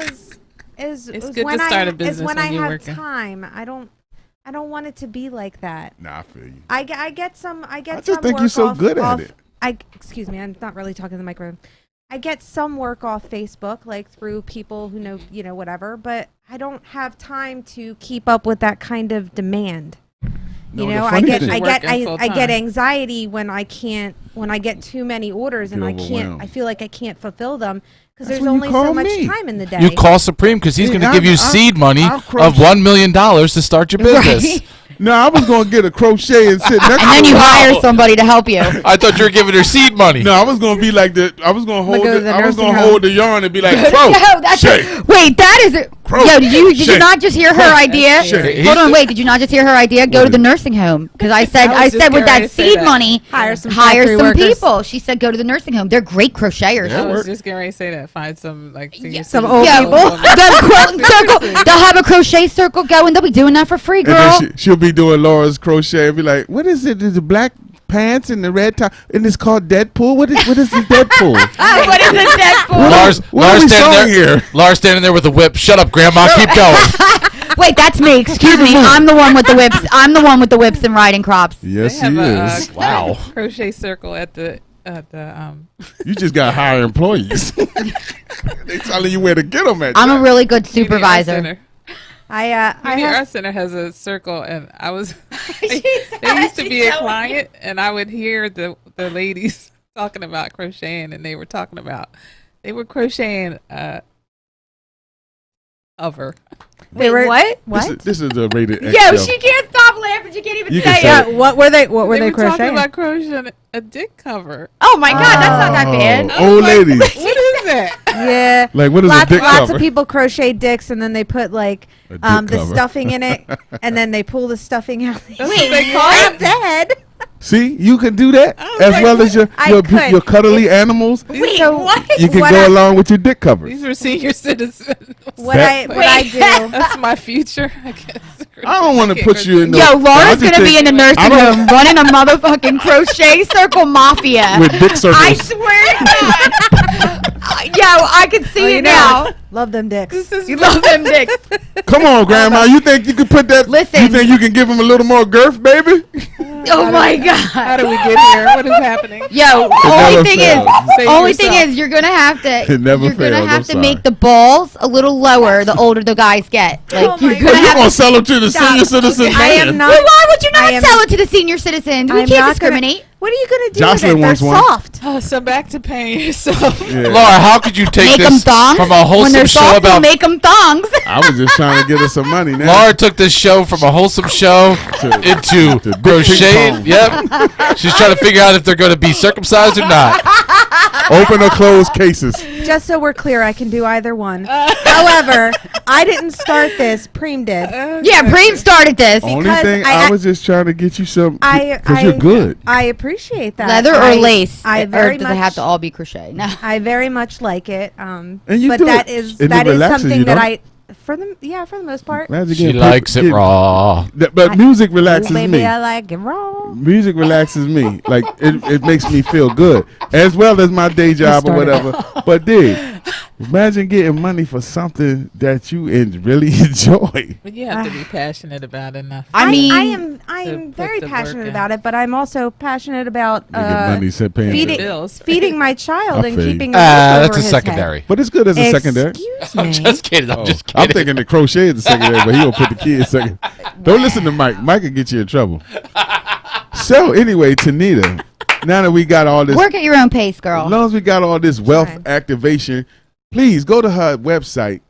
is
good
when
to start a business
when
when
I
you're
have
working.
time. I don't want it to be like that.
Nah, I feel you.
I get some. I
just
some
think
work
you're so
off,
good at
off,
it.
Excuse me, I'm not really talking to the microphone. I get some work off Facebook, through people who know, whatever. But I don't have time to keep up with that kind of demand. I get anxiety when I get too many orders and I feel like I can't fulfill them because there's only so much time in the day.
You call Supreme because he's going to give you seed money of $1 million to start your business.
Right.
No, I was going to get a crochet and sit next to her.
And then you hire somebody to help you.
I thought you were giving her seed money.
No, I was going to be like I was going to hold the yarn and be like,
wait, that is it. Yo, did you not just hear her idea? Hold on, wait, did you not just hear her idea? Go to the nursing home. Because I said with that seed money, hire some people. She said go to the nursing home. They're great crocheters.
I was just getting ready to say that. Find some
some old people. They'll have a crochet circle going. They'll be doing that for free, girl.
She'll be doing Laura's crochet and be like, what is it? Is it black pants and the red top? And it's called Deadpool? What is the Deadpool?
What is a Deadpool?
Lars standing there with a whip. Shut up, Grandma. Keep going.
Wait, that's me. Excuse me. I'm the one with the whips. I'm the one with the whips and riding crops.
Yes, he is.
Wow.
Crochet circle at the
You just got to hire employees. They telling you where to get them at.
I'm a really good supervisor.
Our center has a circle, and I was There used to be a client, and I would hear the ladies talking about crocheting, and they were crocheting cover.
Wait, what?
This is a rated X
Yo,
show.
she can't stop laughing. She can't even
You
say
can
it.
say it.
What were they
Talking
crocheting?
about crocheting a dick cover.
Oh my God, that's not that bad.
Old ladies.
What is that?
Yeah.
Like, what is a dick
Lots
cover?
of people crochet dicks, and then they put like
A dick
the
cover.
stuffing in it, and then they pull the stuffing out.
That's what they call
Grab
it.
the head.
See, you can do that as well as your cuddly animals.
Wait, so what?
You can go along with your dick covers.
These are senior citizens.
What I do.
That's my future, I guess.
I don't want to put you in.
Yo, Laura's gonna be in the nursing home running a motherfucking crochet circle mafia
with dick circles.
I swear to God. Yo, I can see it now.
Love them dicks.
You love them dicks.
Come on, Grandma. You think you could put that?
Listen.
You think you can give him a little more girth, baby?
Oh my God.
How did we get here? What is happening?
Yo, only thing is, you're gonna have to.
It never
You're gonna
fails,
have
I'm
to
sorry.
make the balls a little lower the older the guys get. Like you're
Well, you gonna sell them to the senior citizens?
I am
man.
not.
Well, why would you not sell it to the senior citizens? We
I'm
can't
not
discriminate.
What are you gonna do
Jocelyn
with it?
wants
They're
one.
soft.
Oh, so back to paying yourself.
Yeah.
Laura, how could you take
Make them
this
thongs
from a
when
wholesome
they're
show
soft.
about?
Make them thongs.
I was just trying to get her some money now.
Laura took this show from a wholesome show into
big
crocheting.
ping pong.
Yep. She's trying to figure out if they're going to be circumcised or not.
Open or close cases.
Just so we're clear, I can do either one. However, I didn't start this. Preem did.
Yeah, Preem started this.
Only thing I was just trying to get you some because you're good.
I appreciate that.
Leather or lace?
I
or
very
does
much
it have to all be crochet? No.
I very much like it.
And you
but
do
that
it.
is
And it
that is
relaxes
something
you,
that
don't
I for the most part.
Imagine
She
getting
likes it raw.
But music relaxes
Baby,
me.
I like it raw.
Music relaxes me. Like it makes me feel good, as well as my day job or whatever. But imagine getting money for something that you really enjoy.
But you have to be passionate about it enough.
I
to
am
put
very
the work
passionate
in.
about it, but I'm also passionate about
money said paying
feeding,
bills.
feeding my child
I
and
feel you.
keeping a roof over
That's a
his
secondary.
head.
But it's good as a secondary.
Excuse
I'm
me.
just kidding. I'm just kidding.
I'm thinking the crochet is the secondary, but he gonna put the kids second. Don't listen to Mike. Mike can get you in trouble. So anyway, Tonita, now that we got all this,
Work at your own pace, girl.
as long as we got all this wealth activation, please go to her website.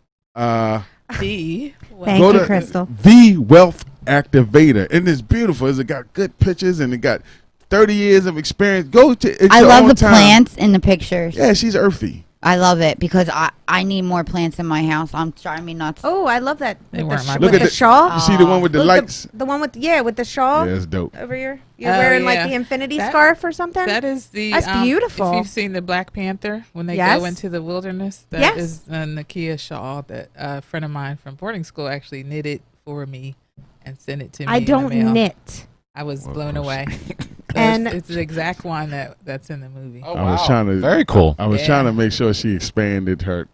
D.
Thank
Go
you,
to
Crystal.
The Wealth Activator, and it's beautiful. It's got good pictures, and it got 30 years of experience. Go to.
I love the plants in the pictures.
Yeah, she's earthy.
I love it because I need more plants in my house. I'm driving me nuts.
Oh, I love that.
They
With
weren't my
the,
Look
with
at
the shawl.
You see the one with the
Look,
lights?
The one with with the shawl.
Yeah, it's dope.
Over here. You're
Oh,
wearing
yeah.
like the infinity
That-
scarf or something.
That is the.
That's beautiful.
If you've seen the Black Panther when they
Yes.
go into the wilderness, that
Yes.
is a Nakia shawl that a friend of mine from boarding school actually knitted for me and sent it to me.
I
in the
don't
mail.
knit.
I was blown away.
And-
it's the exact one that's in the movie.
Oh,
I was
wow.
trying to.
Very cool.
I was
Yeah.
trying to make sure she expanded her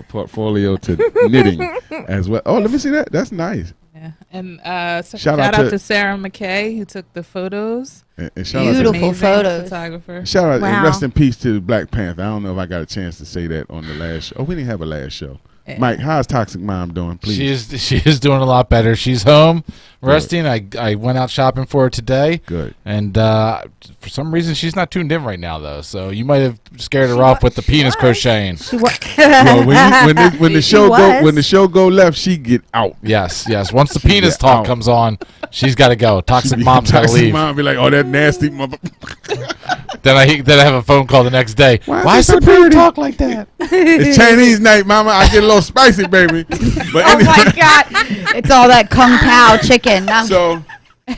portfolio to knitting as well. Oh, let me see that. That's nice.
Yeah. And so
Shout
shout
out
out
to-
to Sarah McKay who took the photos.
And shout out to
Beautiful
Amazing
photos.
photographer.
Shout out and
Wow.
rest in peace to Black Panther. I don't know if I got a chance to say that on the last show. Oh, we didn't have a last show.
Yeah.
Mike, how's Toxic Mom doing? Please.
She is doing a lot better. She's home resting. I went out shopping for her today.
Good.
And for some reason she's not tuned in right now though. So you might have scared her off with the penis crocheting.
Well, when the show
was.
when the show go left, she get out.
Yes. Once the penis
get
talk
out.
comes on, she's got to go. Toxic mom's got to
Toxic
leave.
Mom be like, oh, that nasty mother.
Then I have a phone call the next day.
Why is it so
Supreem
dirty?
talk like that?
It's Chinese night, Mama. I get a little spicy, baby. But
Oh
anyway,
my God! It's all that kung pao chicken.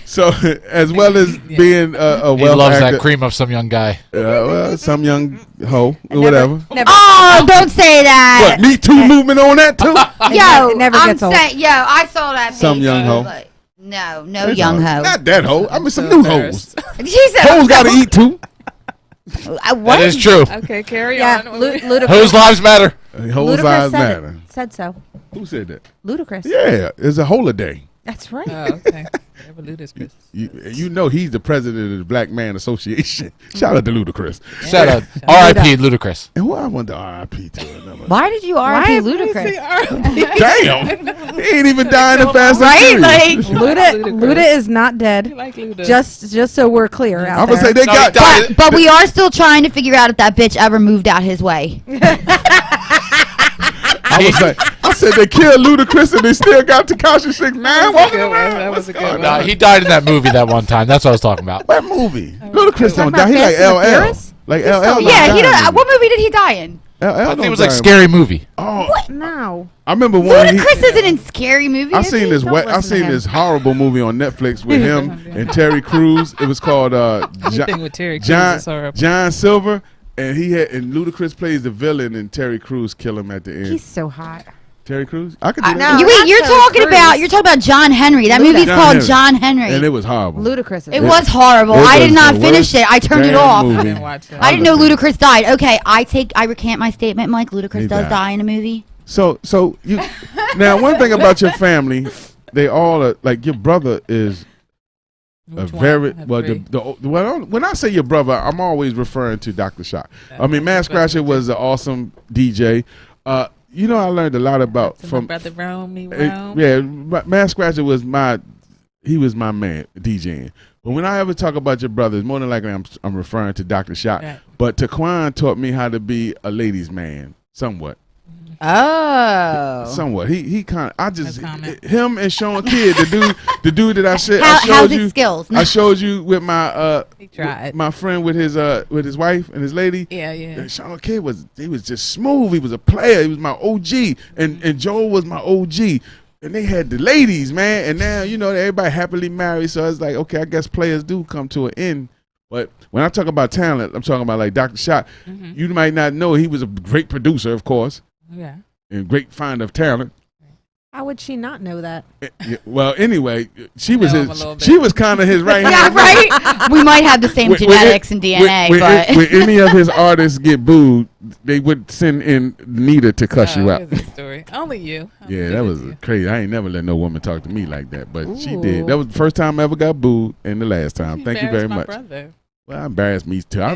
so as well as being a
He
well
loves
actor,
that cream of some young guy.
well, some young hoe or whatever.
Oh, don't say that.
What, Me Too movement on that too?
Yo,
It never
I'm
gets old.
saying, yo, I saw that.
Some
page.
young hoe.
Like, no young hoe.
Not that hoe. I mean some
so
new
embarrassed.
hoes.
She said,
Hoes gotta eat too.
What?
That is true.
Okay, carry
Yeah,
on.
Ludacris.
Whose lives matter?
Hoes
Ludacris
lives
said it.
matter.
Said so.
Who said that?
Ludacris.
Yeah, it's a holiday.
That's right.
Oh, okay. Whatever Ludacris.
You know he's the president of the Black Man Association. Shout out to Ludacris.
Shout out. R.I.P. Ludacris.
And who I want to R.I.P. to?
Why did you R.I.P. Ludacris?
Damn. He ain't even dying in Fast and Furious.
Like
Luda is not dead.
Like Luda.
Just so we're clear out
I'm gonna say
there.
they got.
but we are still trying to figure out if that bitch ever moved out his way.
I said they killed Ludacris and they still got Tekashi 6ix9ine walking around.
That was a good one.
No, he died in that movie that one time. That's what I was talking about.
What movie? Ludacris don't die. He like LL. Like LL.
Yeah, he don't. What movie did he die in?
I think it was like Scary Movie.
Oh,
What? No.
I remember one.
Ludacris isn't in Scary Movie.
I seen this. I seen this horrible movie on Netflix with him and Terry Crews. It was called
Anything with Terry Crews is horrible.
John Silver, and Ludacris plays the villain, and Terry Crews kill him at the end.
He's so hot.
Terry Crews? I could do that.
No,
You're talking about John Henry. That movie's called John Henry.
And it was horrible.
Ludacris.
It was horrible. I did not finish it. I turned it off. I didn't know Ludacris died. Okay, I recant my statement, Mike. Ludacris does die in a movie.
So you now one thing about your family, they all are like your brother is a very well. When I say your brother, I'm always referring to Dr. Shock. I mean, Man Scratcher was an awesome DJ. You know, I learned a lot about from
my brother Rome.
Yeah, Man Scratcher was my man DJing. But when I ever talk about your brothers, more than likely I'm referring to Dr. Shock. Right. But Taquan taught me how to be a ladies' man, somewhat.
Oh,
somewhat. He kind of. Him and Sean Kidd, the dude that I said.
How's his skills?
I showed you with my
he tried.
My friend with his wife and his lady.
Yeah.
And Sean Kidd was just smooth. He was a player. He was my OG, and Joel was my OG. And they had the ladies, man. And now everybody happily married. So it's like, okay, I guess players do come to an end. But when I talk about talent, I'm talking about like Dr. Shock. Mm-hmm. You might not know he was a great producer, of course.
Yeah.
And great find of talent.
How would she not know that?
Well, anyway, she was kind of his right hand.
Yeah, right. We might have the same genetics and DNA, but
when any of his artists get booed, they would send in Nita to cuss you out.
Story. Only you.
That was crazy. I ain't never let no woman talk to me like that, but she did. That was the first time I ever got booed, and the last time. Thank you very much.
Brother.
Well, I embarrassed me too. I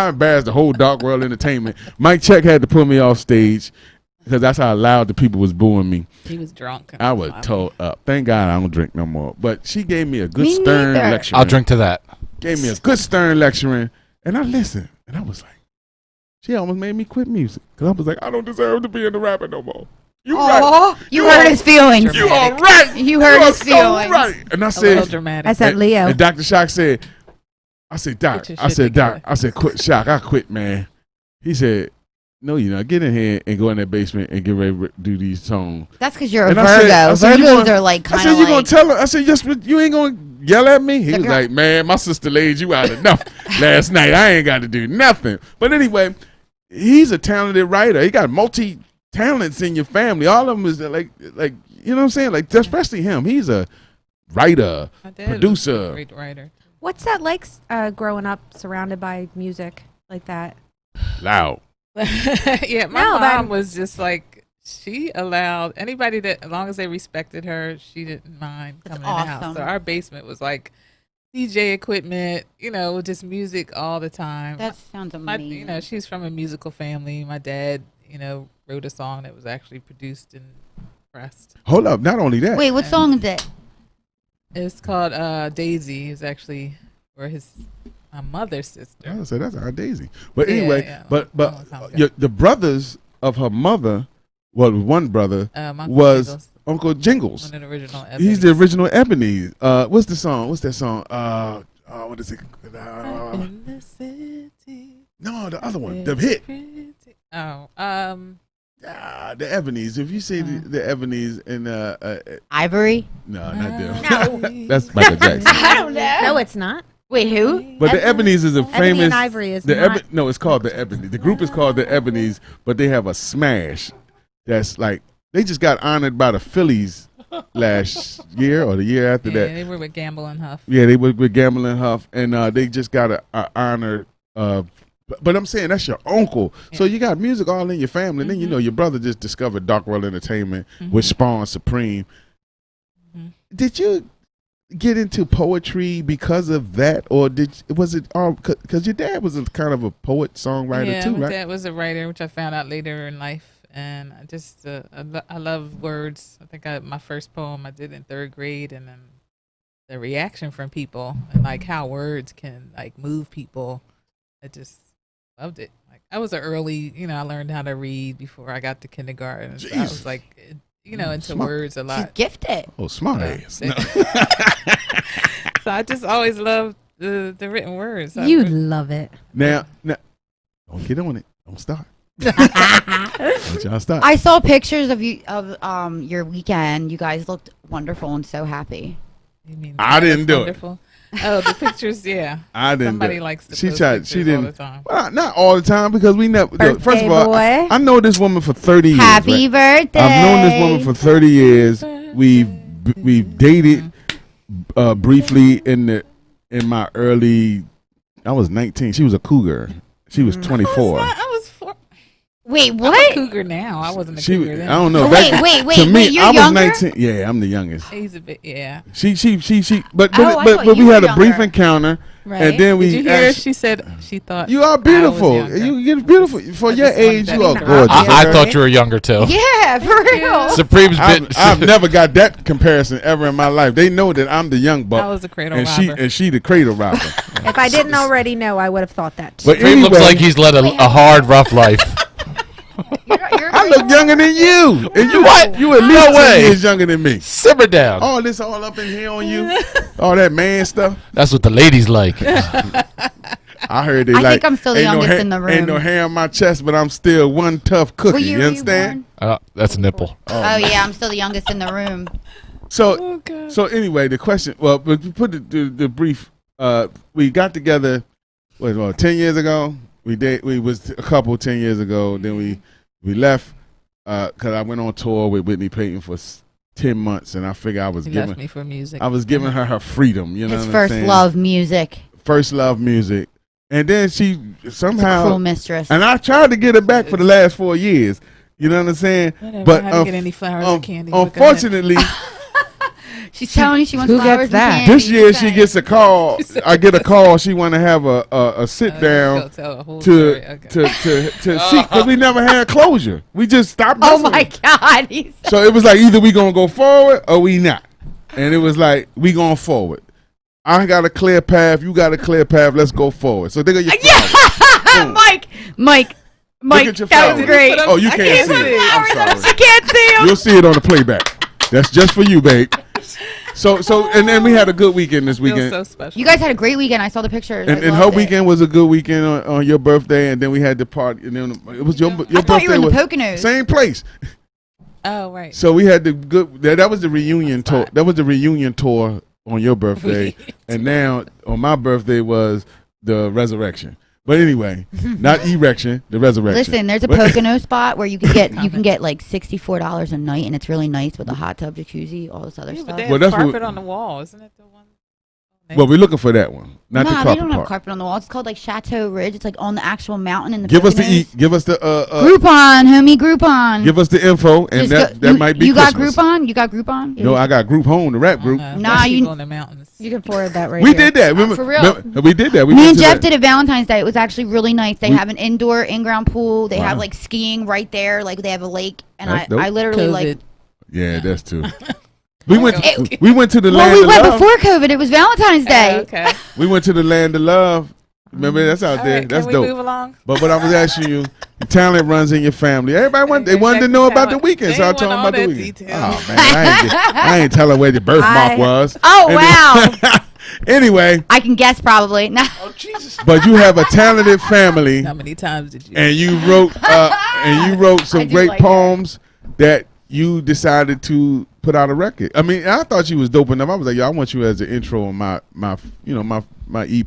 embarrassed the whole Dark World Entertainment. Mike Check had to pull me off stage. Because that's how loud the people was booing me.
He was drunk.
I was told up. Thank God I don't drink no more. But she gave me a good stern lecturing.
I'll drink to that.
Gave me a good stern lecturing. And I listened. And I was like, she almost made me quit music. Because I was like, I don't deserve to be in the rapper no more.
You right. You hurt his feelings.
You are right.
You hurt his feelings.
So right. And I said,
I said, Leo.
And Dr. Shock said, Doc, quit Shock. I quit, man. He said, no, get in here and go in that basement and get ready to do these songs.
That's because you're a Virgo. Virgos are like kind of
I said, you going to tell her? I said, yes, but you ain't going to yell at me? He was like, man, my sister laid you out enough last night. I ain't got to do nothing. But anyway, he's a talented writer. He got multi-talents in your family. All of them is like you know what I'm saying? Like, especially him. He's a writer, producer.
Great writer.
What's that like growing up surrounded by music like that?
Loud.
Yeah, my mom was just like, she allowed anybody that, as long as they respected her, she didn't mind coming in the house. So our basement was like DJ equipment, just music all the time.
That sounds amazing.
She's from a musical family. My dad, wrote a song that was actually produced and pressed.
Hold up, not only that.
Wait, what song is it?
It's called Daisy. It's actually for my mother's sister.
I say that's our Daisy. But anyway, but the brothers of her mother, well, one brother was Jingles. Uncle Jingles.
One of the original Ebony.
He's the original Ebony. What's the song? What's that song? What is it?
In the city.
No, the other one, the hit.
Oh,
the Ebonies. If you say the Ebonies and
Ivory.
No, not them. No. That's Michael Jackson.
I don't know.
No, it's not.
Wait, who?
But the Ebonies is a famous.
Ebony and Ivory is not.
No, it's called the Ebony. The group is called the Ebonies, but they have a smash that's like they just got honored by the Phillies last year or the year after that.
Yeah, they were with Gamble and Huff.
Yeah, they were with Gamble and Huff, and they just got a honor. But I'm saying that's your uncle, so you got music all in your family. And then your brother just discovered Dark World Entertainment, which spawned Supreme. Did you? get into poetry because of that, or was it because your dad was kind of a poet songwriter too,
my
right?
dad was a writer, which I found out later in life, and I just I love words. I think my first poem I did in 3rd grade, and then the reaction from people and like how words can like move people. I just loved it. Like I was an early, I learned how to read before I got to kindergarten. So I was like, into
Smart.
words a lot.
She's gifted.
Oh, smart ass. No.
So I just always loved the written words.
You love it.
Now, don't get on it. Don't start. Don't y'all start.
I saw pictures of your weekend. You guys looked wonderful and so happy.
You mean
I didn't do
wonderful? Oh, the pictures, yeah.
I didn't.
Somebody likes to post pictures
She didn't.
all the time.
Well, not all the time because we never.
Birthday
First of all,
boy.
I know this woman for 30 years.
Happy
right?
birthday!
I've known this woman for 30 years. We've dated briefly in my early. I was 19. She was a cougar. She was 24.
I was 4.
Wait,
I'm
what?
a cougar now. I wasn't a cougar then.
I don't know.
Wait,
to me,
you're
I was
younger?
19. Yeah, I'm the youngest.
He's a bit, yeah.
She. But
I thought
we
you
had
were
a brief
younger.
encounter,
Right.
and then we.
Did you hear? She said she thought
You are
I was
beautiful.
younger.
You're beautiful for
I
your
just wanted
age.
that
You are
to be
gorgeous.
I thought you were younger too.
Yeah, for real.
Supreme's been.
I've never got that comparison ever in my life. They know that I'm the young buck.
I was a cradle
and
robber.
she the cradle robber.
If I didn't already know, I would have thought that.
But
Supreme looks like he's led a hard, rough life.
I look younger than you. And you
What?
You at least 10 years younger than me.
Simmer down.
All this all up in here on you. All that man stuff.
That's what the ladies like.
I heard they
I
like.
think I'm still the
"Ain't
youngest in the
Ain't no
room."
hair on my chest, but I'm still one tough cookie. You understand?
That's a nipple.
Oh yeah, I'm still the youngest in the room.
So anyway, the question. Well, but we put the brief. We got together. What 10 years ago? We was a couple 10 years ago. Then we left because I went on tour with Whitney Payton for 10 months, and I figured I was
He
giving.
left me for music.
I was giving her freedom. You know
His
what I'm
first
saying?
love, music.
First love, music, and then she somehow.
Cruel mistress.
And I tried to get her back for the last 4 years. You know what I'm saying?
Whatever,
But
I didn't get any flowers or candy, but go ahead.
unfortunately.
She's telling you she wants
Who
flowers
gets
and
that?
candy.
This year she gets a call. I get a call. She want to have a sit down
go tell the whole
to
story. Okay.
to see because we never had closure. We just stopped.
Oh
messing
my
with it.
God! He's
So it was like either we gonna go forward or we not, and it was like we going forward. I got a clear path. You got a clear path. Let's go forward. So they got your flowers. Boom.
Mike,
Look at your
that was
flowers.
great.
Oh, you can't see it. I'm sorry.
I can't see him.
You'll see it on the playback. That's just for you, babe. So and then we had a good weekend this
Feels
weekend.
so special.
You guys had a great weekend. I saw the pictures.
And her weekend was a good weekend on your birthday, and then we had the party. And then it was your birthday.
I thought you were in the
was
Poconos.
same place.
Oh right.
So we had the good. That was the reunion tour. That was the reunion tour on your birthday, and now on my birthday was the resurrection. But anyway, not erection, the resurrection.
Listen, there's a Pocono spot where you can get like $64 a night, and it's really nice with a hot tub, jacuzzi, all this other
Yeah,
stuff.
but they
Well,
have
that's
carpet
what-
on the wall, isn't it? The one.
Well, we're looking for that one, not the
Nah,
carpet
they don't have
part.
carpet on the wall. It's called like Chateau Ridge. It's like on the actual mountain in the
Give us the
Poconos.
give us the
Groupon, homie, Groupon.
give us the info, and
Just
that might be.
You got
Christmas.
Groupon? You got Groupon?
No, I got Group Home, the rap group.
Nah, you
in the mountains.
You can forward that right
We
here.
did that. Remember,
for real.
we did that. We
Me
went
and
to
Jeff
that.
did it Valentine's Day. It was actually really nice. They
We-
have an indoor in-ground pool. They have
Wow.
like skiing right there. Like they have a lake, and
That's dope.
I literally like.
Yeah, that's true. We went.
It-
We went to the
Well,
land
we
of
went
love.
before COVID. It was Valentine's Day.
Okay.
We went to the land of love. Remember, that's out
All
there.
right,
That's
can we
dope.
move along?
But what I was asking you, talent runs in your family. Everybody they wanted to know about the weekend, so I told them about the weekend. Oh man, I ain't tell her where the birthmark was.
Oh
And
wow!
Anyway,
I can guess probably. No.
but you have a talented family,
How many times did you?
and you wrote some
do
great
like that.
poems that you decided to put out a record. I mean, I thought you was dope enough. I was like, yo, I want you as the intro on my EP,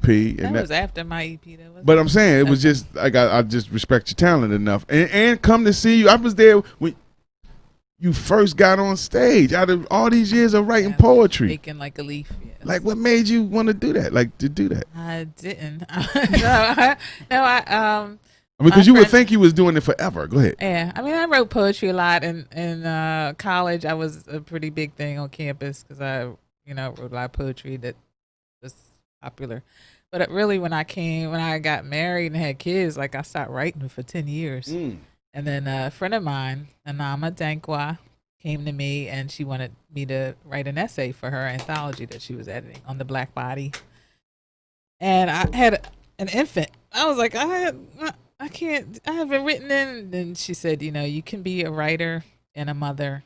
that
and
was after my EP. Though, wasn't
But
it?
I'm saying it was just like I just respect your talent enough, and come to see you. I was there when you first got on stage. Out of all these years of writing poetry,
Shaking like a leaf. Yes.
like what made you want to do that? Like to do that?
I didn't. I
I mean, because
my
you would
friend-
think you was doing it forever. Go ahead.
Yeah, I mean, I wrote poetry a lot in college. I was a pretty big thing on campus because I wrote a lot of poetry that was popular. But really, when I got married and had kids, like I stopped writing for 10 years. And then a friend of mine, Anama Dankwa, came to me and she wanted me to write an essay for her anthology that she was editing on the Black body. And I had an infant. I was like, I haven't written in. And she said, you can be a writer and a mother,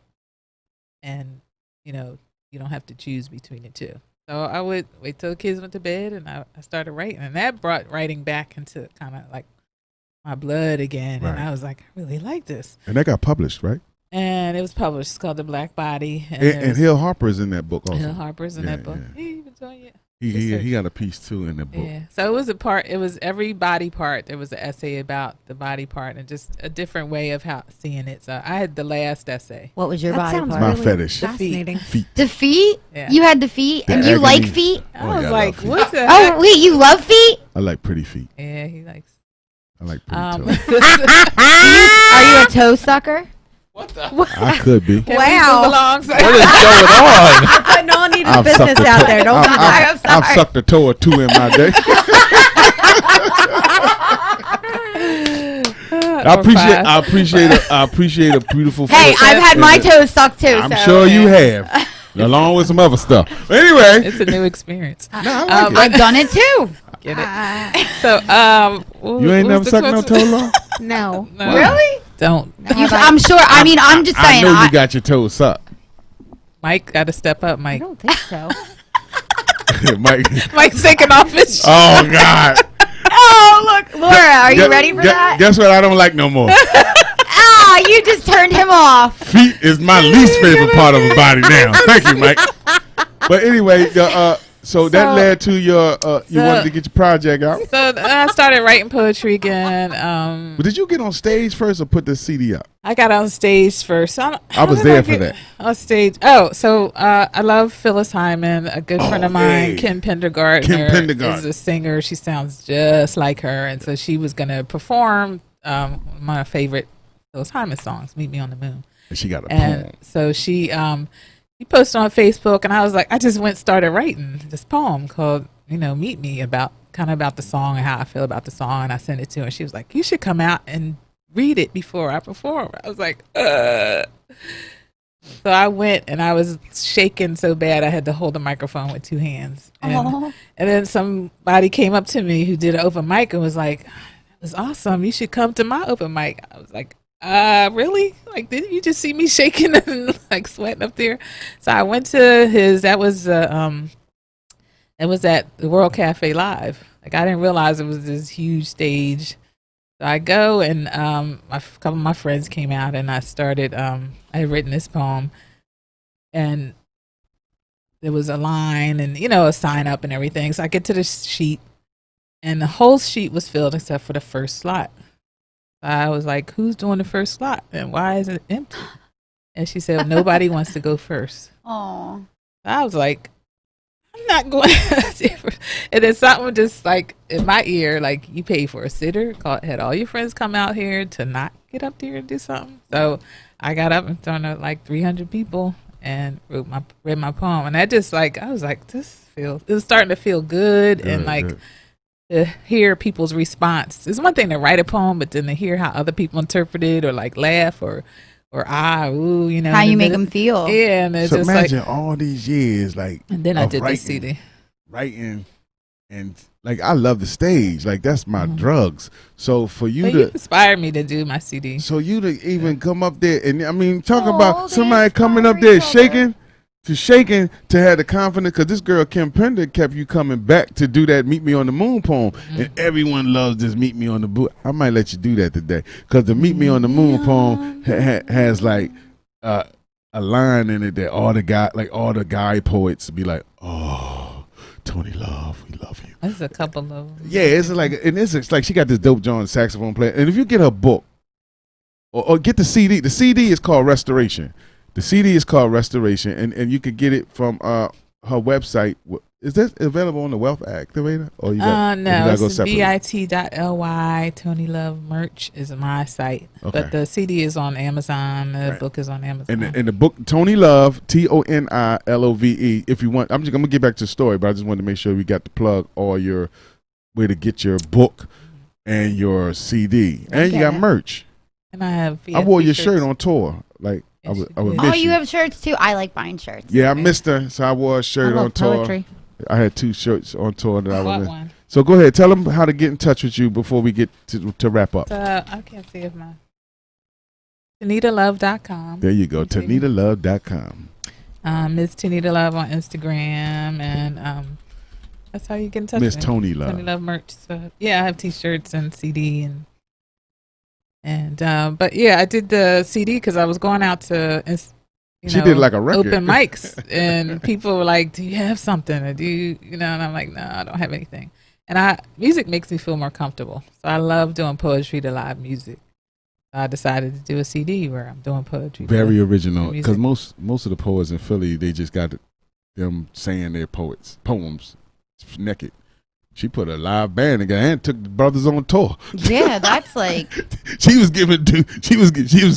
and you don't have to choose between the two. So I would wait till the kids went to bed, and I started writing, and that brought writing back into kind of like my blood again.
Right.
And I was like, I really like this.
And that got published, right?
And it was published. It's called The Black Body.
And Hill Harper's in that book also.
Hill Harper's in that book. Yeah. He was doing it.
He got a piece too in the book.
Yeah. So it was it was every body part. There was an essay about the body part and just a different way of seeing it. So I had the last essay.
What was your body part?
My fetish.
Fascinating.
Feet.
The feet?
Yeah.
You had the feet?
The
and you
agony.
like feet?
I was like, what the
heck? Oh, wait, you love feet?
I like pretty feet.
Yeah, he likes.
I like pretty toes.
Are you a toe sucker?
What the?
I could be.
Wow.
What is going on?
You're putting all needed business out there. Don't do that.
I've sucked a toe or two in my day. I appreciate a beautiful.
Hey, I've had my toes sucked too.
I'm sure you have, along with some other stuff. Anyway,
it's a new experience.
I've done it too.
Get it? So,
you ain't never sucked no toe, Law?
No.
Really?
Don't.
I'm sure. I mean, I'm just saying.
I know you got your toes sucked.
Mike got to step up, Mike.
I don't think so.
Mike's taking off his shirt.
Oh God.
Oh look, Laura, are you ready for that?
Guess what? I don't like no more.
You just turned him off.
Feet is my least favorite part of a body now. Thank you, Mike. But anyway, so that led to your you wanted to get your project out.
So I started writing poetry again.
But did you get on stage first or put the CD up?
I got on stage first.
I was there for that.
On stage. Oh, so I love Phyllis Hyman, a good friend of mine. Kim Pendergardner is a singer. She sounds just like her, and so she was going to perform my favorite Phyllis Hyman songs, "Meet Me on the Moon."
And she got a poem.
So she posted on Facebook, and I was like, I just started writing this poem called, "Meet Me," about the song and how I feel about the song, and I sent it to her. And she was like, you should come out and read it before I perform. I was like, So I went, and I was shaking so bad I had to hold the microphone with two hands. And then somebody came up to me who did an open mic and was like, "It was awesome. You should come to my open mic." I was like, really? Like, didn't you just see me shaking and like sweating up there? So I went to his. That was it was at the World Cafe Live. Like, I didn't realize it was this huge stage. So I go, and a couple of my friends came out, and I started. I had written this poem, and there was a line, and a sign up and everything. So I get to the sheet, and the whole sheet was filled except for the first slot. I was like, "Who's doing the first slot, and why is it empty?" And she said, "Nobody wants to go first."
Oh.
I was like, "I'm not going." And then something just like in my ear, like, "You paid for a sitter, had all your friends come out here to not get up there and do something." So I got up in front of like 300 people and read my poem, and that just like I was like, it was starting to feel good, and like. To hear people's response. It's one thing to write a poem, but then to hear how other people interpret it or like laugh or how
you make them feel.
Yeah, and it's
so
just
imagine all these years like.
And then I did
writing,
the CD.
Writing, and like I love the stage. Like that's my drugs. So for you
you inspired me to do my CD.
So you to even come up there and I mean talk about somebody coming up there shaking to have the confidence, because this girl Kim Pender kept you coming back to do that "Meet Me on the Moon" poem, and everyone loves this "Meet Me on the Moon." I might let you do that today, because the "Meet Me on the Moon" poem has like a line in it that all the guy poets be like, "Oh, Tony Love, we love you."
There's a couple of them.
Yeah, it's like she got this dope John saxophone player, and if you get her book or get the CD is called Restoration. The CD is called Restoration, and you could get it from her website, Is that available on the Wealth Activator? Or you got,
no,
go
it's bit.ly. Tony Love Merch is my site.
Okay.
But the CD is on Amazon. The book is on Amazon.
And the book, Tony Love, TONILOVE. If you want, I'm going to get back to the story, but I just wanted to make sure we got to plug all your way to get your book and your CD. And you got merch.
And I have.
I wore your shirt on tour. Like, I would miss
you have shirts too? I like buying shirts.
Yeah, I missed her, so I wore a shirt on tour.
Poetry.
I had 2 shirts on tour that I was
one.
So go ahead, tell them how to get in touch with you before we get to wrap up.
I can't see if my TonitaLove.com.
There you go, TonitaLove.com.
Miss Tonita Love on Instagram, and that's how you get in touch
Miss
with me.
Tony Love.
Tony Love merch. So yeah, I have T-shirts and CD and but yeah, I did the CD because I was going out to.
She did like a record.
Open mics, and people were like, "Do you have something? Or do you know?" And I'm like, "No, I don't have anything." And music makes me feel more comfortable, so I love doing poetry to live music. So I decided to do a CD where I'm doing poetry.
Very original, because most of the poets in Philly, they just got them saying their poems naked. She put a live band together and took the brothers on tour.
Yeah, that's like
she was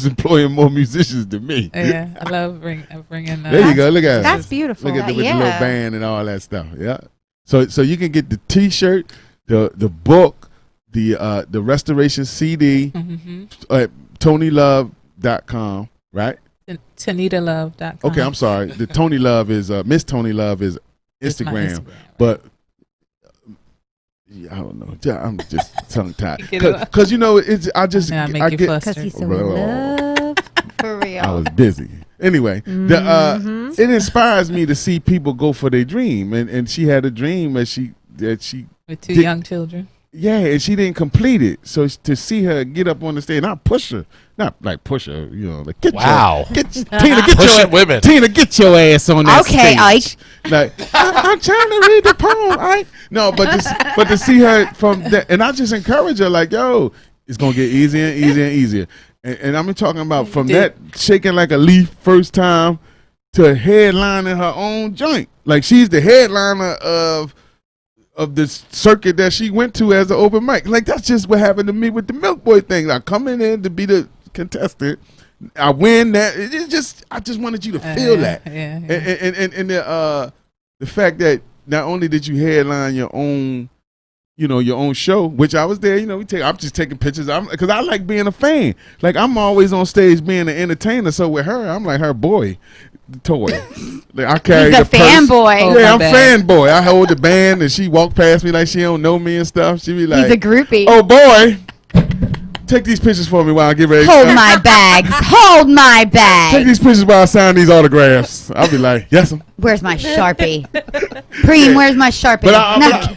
employing more musicians than me.
Yeah, I love bringing.
There you go. Look at
that's beautiful.
Look at with the little band and all that stuff. Yeah. So you can get the T-shirt, the book, the restoration CD at TonyLove.com, right?
TonitaLove.com.
Okay, I'm sorry. The Tony Love is Miss Tony Love is Instagram, but. I don't know. I'm just tongue tied because I get
because he's so in love
for real.
I was busy anyway. It inspires me to see people go for their dream, and she had a dream that she
with 2 young children.
Yeah, and she didn't complete it. So to see her get up on the stage, not push her, like get Tina, get your ass on that
stage. Okay,
Ike. Like I'm trying to read the poem, Ike. No, but to see her from that, and I just encourage her, like, yo, it's gonna get easier and easier and easier. And I'm talking about from that shaking like a leaf first time to headlining her own joint. Like she's the headliner of the circuit that she went to as an open mic. Like that's just what happened to me with the Milk Boy thing. I come in to be the contestant, I win that. It's just I just wanted you to feel that.
Yeah.
And the fact that not only did you headline your own, your own show, which I was there. I'm just taking pictures. Because I like being a fan. Like I'm always on stage being an entertainer. So with her, I'm like her boy toy. Like I carry
the fanboy.
Yeah, I'm fanboy. I hold the band and she walk past me like she don't know me and stuff. She be like,
he's a groupie.
Oh boy, take these pictures for me while I get ready.
Hold my bags. Hold my bags.
Take these pictures while I sign these autographs. I'll be like, yes.
Where's my Sharpie? Preem, where's my Sharpie?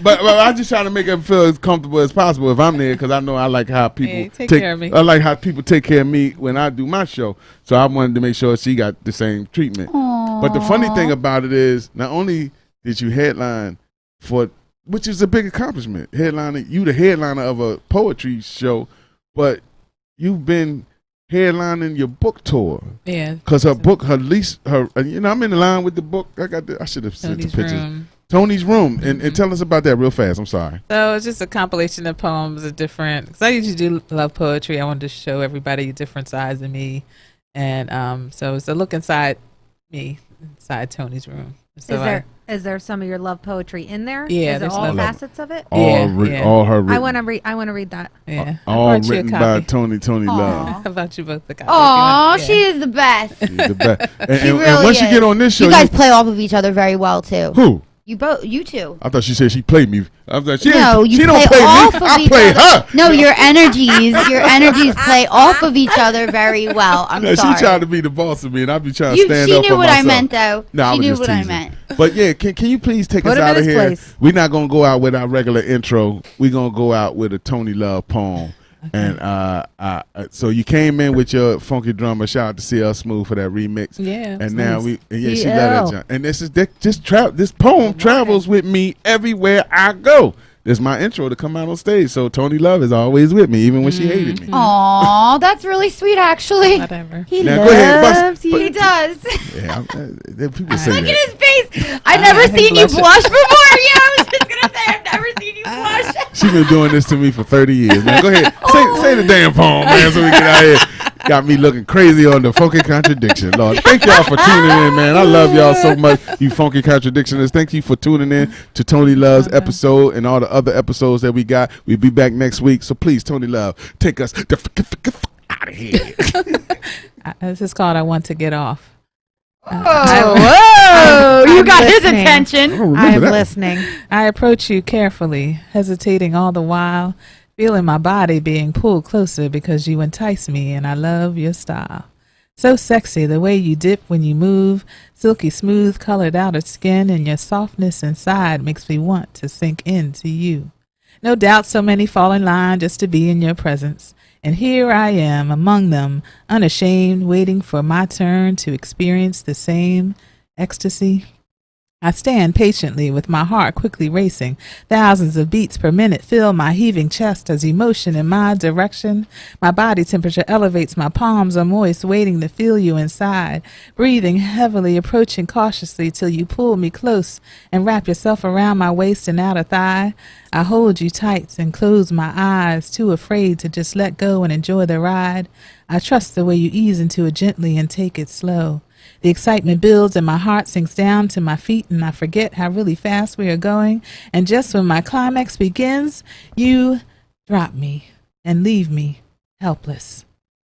But I just trying to make her feel as comfortable as possible if I'm there, because I know I like how people
take care of me.
I like how people take care of me when I do my show. So I wanted to make sure she got the same treatment.
Aww.
But the funny thing about it is, not only did you headline which is a big accomplishment, you the headliner of a poetry show, but you've been headlining your book tour.
Yeah.
Because her book, I'm in the line with the book. I should have sent the pictures. Tony's Room. And tell us about that real fast. I'm sorry.
So it's just a compilation of poems of different, because I usually do love poetry. I wanted to show everybody different sides of me. And so it's a look inside me, inside Tony's room. So
is there some of your love poetry in there?
Yeah,
is there all facets of it?
All her written.
I want to read that.
Yeah,
all written by Tony Love.
How about you both? The copy.
Aw, she is the best.
She's the best.
She really
and once
is.
you get on this show,
you guys play off of each other very well too.
Who?
You two.
I thought she said she played me. I was like, she
you
don't play
off
me.
Of
I
each
play
other.
her.
No, your energies play off of each other very well. I'm sorry.
She tried to be the boss of me, and I'd be trying to stand up for myself.
She knew what I meant, though.
No,
she knew what I meant.
But yeah, can you please take us out of here?
Place.
We're not gonna go out with our regular intro. We're gonna go out with a Tony Love poem. Okay. And so you came in with your funky drummer. Shout out to CL Smooth for that remix.
Yeah.
And now she let it jump. And this poem travels with me everywhere I go. it's my intro to come out on stage. So Tony Love is always with me, even when she hated me.
Aw, that's really sweet, actually.
Whatever.
He
Now,
loves
go ahead,
you. He does.
Yeah, people say
Look
that.
at his face. I've never seen you blush before. Yeah, I was just gonna say I've never seen you blush.
She's been doing this to me for 30 years, man. Go ahead, say the damn poem, man, so we get out here. Got me looking crazy on the funky contradiction. Lord, thank y'all for tuning in, man. I love y'all so much, you funky contradictionists. Thank you for tuning in to Tony Love's episode and all the other episodes that we got. We'll be back next week. So please, Tony Love, take us out of here.
This is called I Want to Get Off.
Whoa! You got his attention.
I'm listening.
I approach you carefully, hesitating all the while, feeling my body being pulled closer because you entice me and I love your style. So sexy, the way you dip when you move, silky smooth colored outer skin, and your softness inside makes me want to sink into you. No doubt so many fall in line just to be in your presence. And here I am among them, unashamed, waiting for my turn to experience the same ecstasy. I stand patiently with my heart quickly racing. Thousands of beats per minute fill my heaving chest as emotion in my direction. My body temperature elevates, my palms are moist, waiting to feel you inside. Breathing heavily, approaching cautiously till you pull me close and wrap yourself around my waist and outer thigh. I hold you tight and close my eyes, too afraid to just let go and enjoy the ride. I trust the way you ease into it gently and take it slow. The excitement builds and my heart sinks down to my feet and I forget how really fast we are going. And just when my climax begins, you drop me and leave me helpless.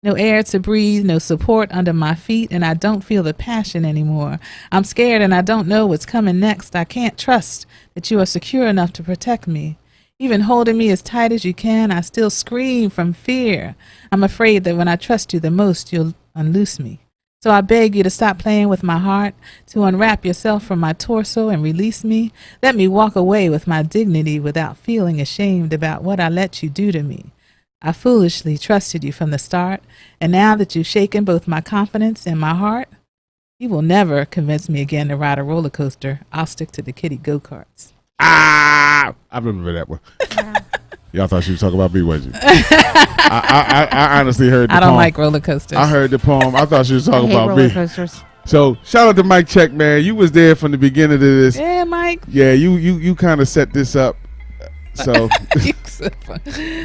No air to breathe, no support under my feet, and I don't feel the passion anymore. I'm scared and I don't know what's coming next. I can't trust that you are secure enough to protect me. Even holding me as tight as you can, I still scream from fear. I'm afraid that when I trust you the most, you'll unloose me. So I beg you to stop playing with my heart, to unwrap yourself from my torso and release me. Let me walk away with my dignity without feeling ashamed about what I let you do to me. I foolishly trusted you from the start, and now that you've shaken both my confidence and my heart, you will never convince me again to ride a roller coaster. I'll stick to the kiddie go-karts.
I remember that one. Y'all thought she was talking about me, wasn't you? I honestly heard the poem.
I don't like roller coasters.
I heard the poem. I thought she was talking about me.
Coasters.
So shout out to Mike Check, man. You was there from the beginning of this.
Yeah, Mike.
Yeah, you kind of set this up. So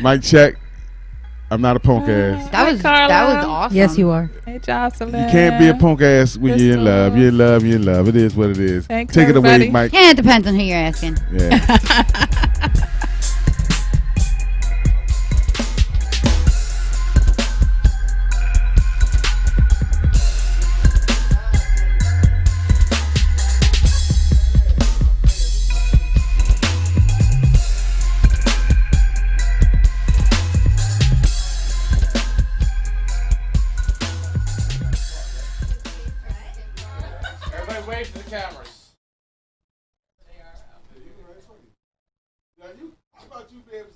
Mike Check, I'm not a punk ass.
That was awesome.
Yes, you are.
Hey, Jocelyn.
You can't be a punk ass when you're in love. You're in love. You're in love. It is what it is.
Thanks,
Take
everybody.
it away, Mike.
Yeah, it depends on who you're asking.
Yeah.
Wave to the cameras.
I thought you'd be able to